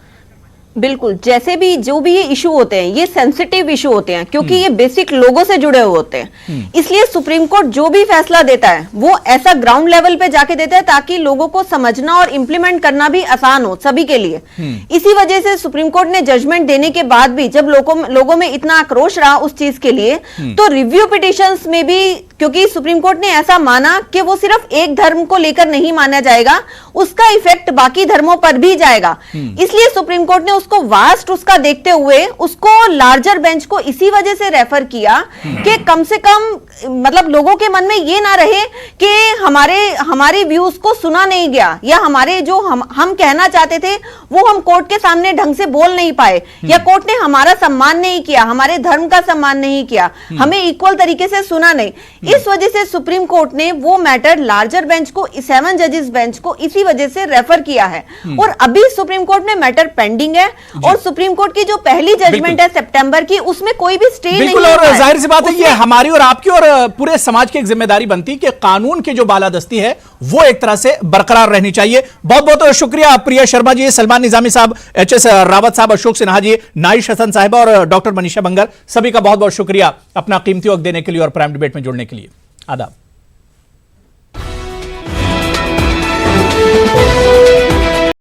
Speaker 3: बिल्कुल, जैसे भी जो भी ये इशू होते हैं, ये सेंसिटिव इशू होते हैं क्योंकि ये बेसिक लोगों से जुड़े हुए होते हैं। इसलिए सुप्रीम कोर्ट जो भी फैसला देता है वो ऐसा ग्राउंड लेवल पे जाके देता है ताकि लोगों को समझना और इंप्लीमेंट करना भी आसान हो सभी के लिए। इसी वजह से सुप्रीम कोर्ट ने जजमेंट देने के बाद भी जब लोगों में इतना आक्रोश रहा उस चीज के लिए, तो रिव्यू पिटिशंस में भी, क्योंकि सुप्रीम कोर्ट ने ऐसा माना कि वो सिर्फ एक धर्म को लेकर नहीं माना जाएगा, उसका इफेक्ट बाकी धर्मों पर भी जाएगा। इसलिए सुप्रीम कोर्ट ने उसको वास्ट उसका देखते हुए उसको लार्जर बेंच को इसी वजह से रेफर किया कि कम से कम मतलब लोगों के मन में ये ना रहे कि हमारे व्यूज को सुना नहीं गया, या हमारे जो हम कहना चाहते थे वो हम कोर्ट के सामने ढंग से बोल नहीं पाए, या कोर्ट ने हमारा सम्मान नहीं किया, हमारे धर्म का सम्मान नहीं किया, हमें इक्वल तरीके से सुना नहीं। इस वजह से सुप्रीम कोर्ट ने वो मैटर लार्जर बेंच को, 7 जजेस बेंच को इसी वजह से रेफर किया है। और अभी सुप्रीम कोर्ट में मैटर पेंडिंग है, और सुप्रीम कोर्ट की जो पहली जजमेंट है सितंबर की, उसमें कोई भी स्टे नहीं है।
Speaker 1: और जाहिर सी बात है ये हमारी और आपकी और पूरे समाज की एक जिम्मेदारी बनती है कि कानून की जो बालादस्ती है वो एक तरह से बरकरार रहनी चाहिए। बहुत बहुत शुक्रिया प्रिया शर्मा जी, सलमान निजामी साहब, एचएस रावत साहब, अशोक सिन्हा जी, नाइश हसन साहिबा और डॉक्टर मनीषा बंगर, सभी का बहुत बहुत शुक्रिया अपना कीमती वक्त देने के लिए और प्राइम डिबेट में जुड़ने के लिए। आदाब।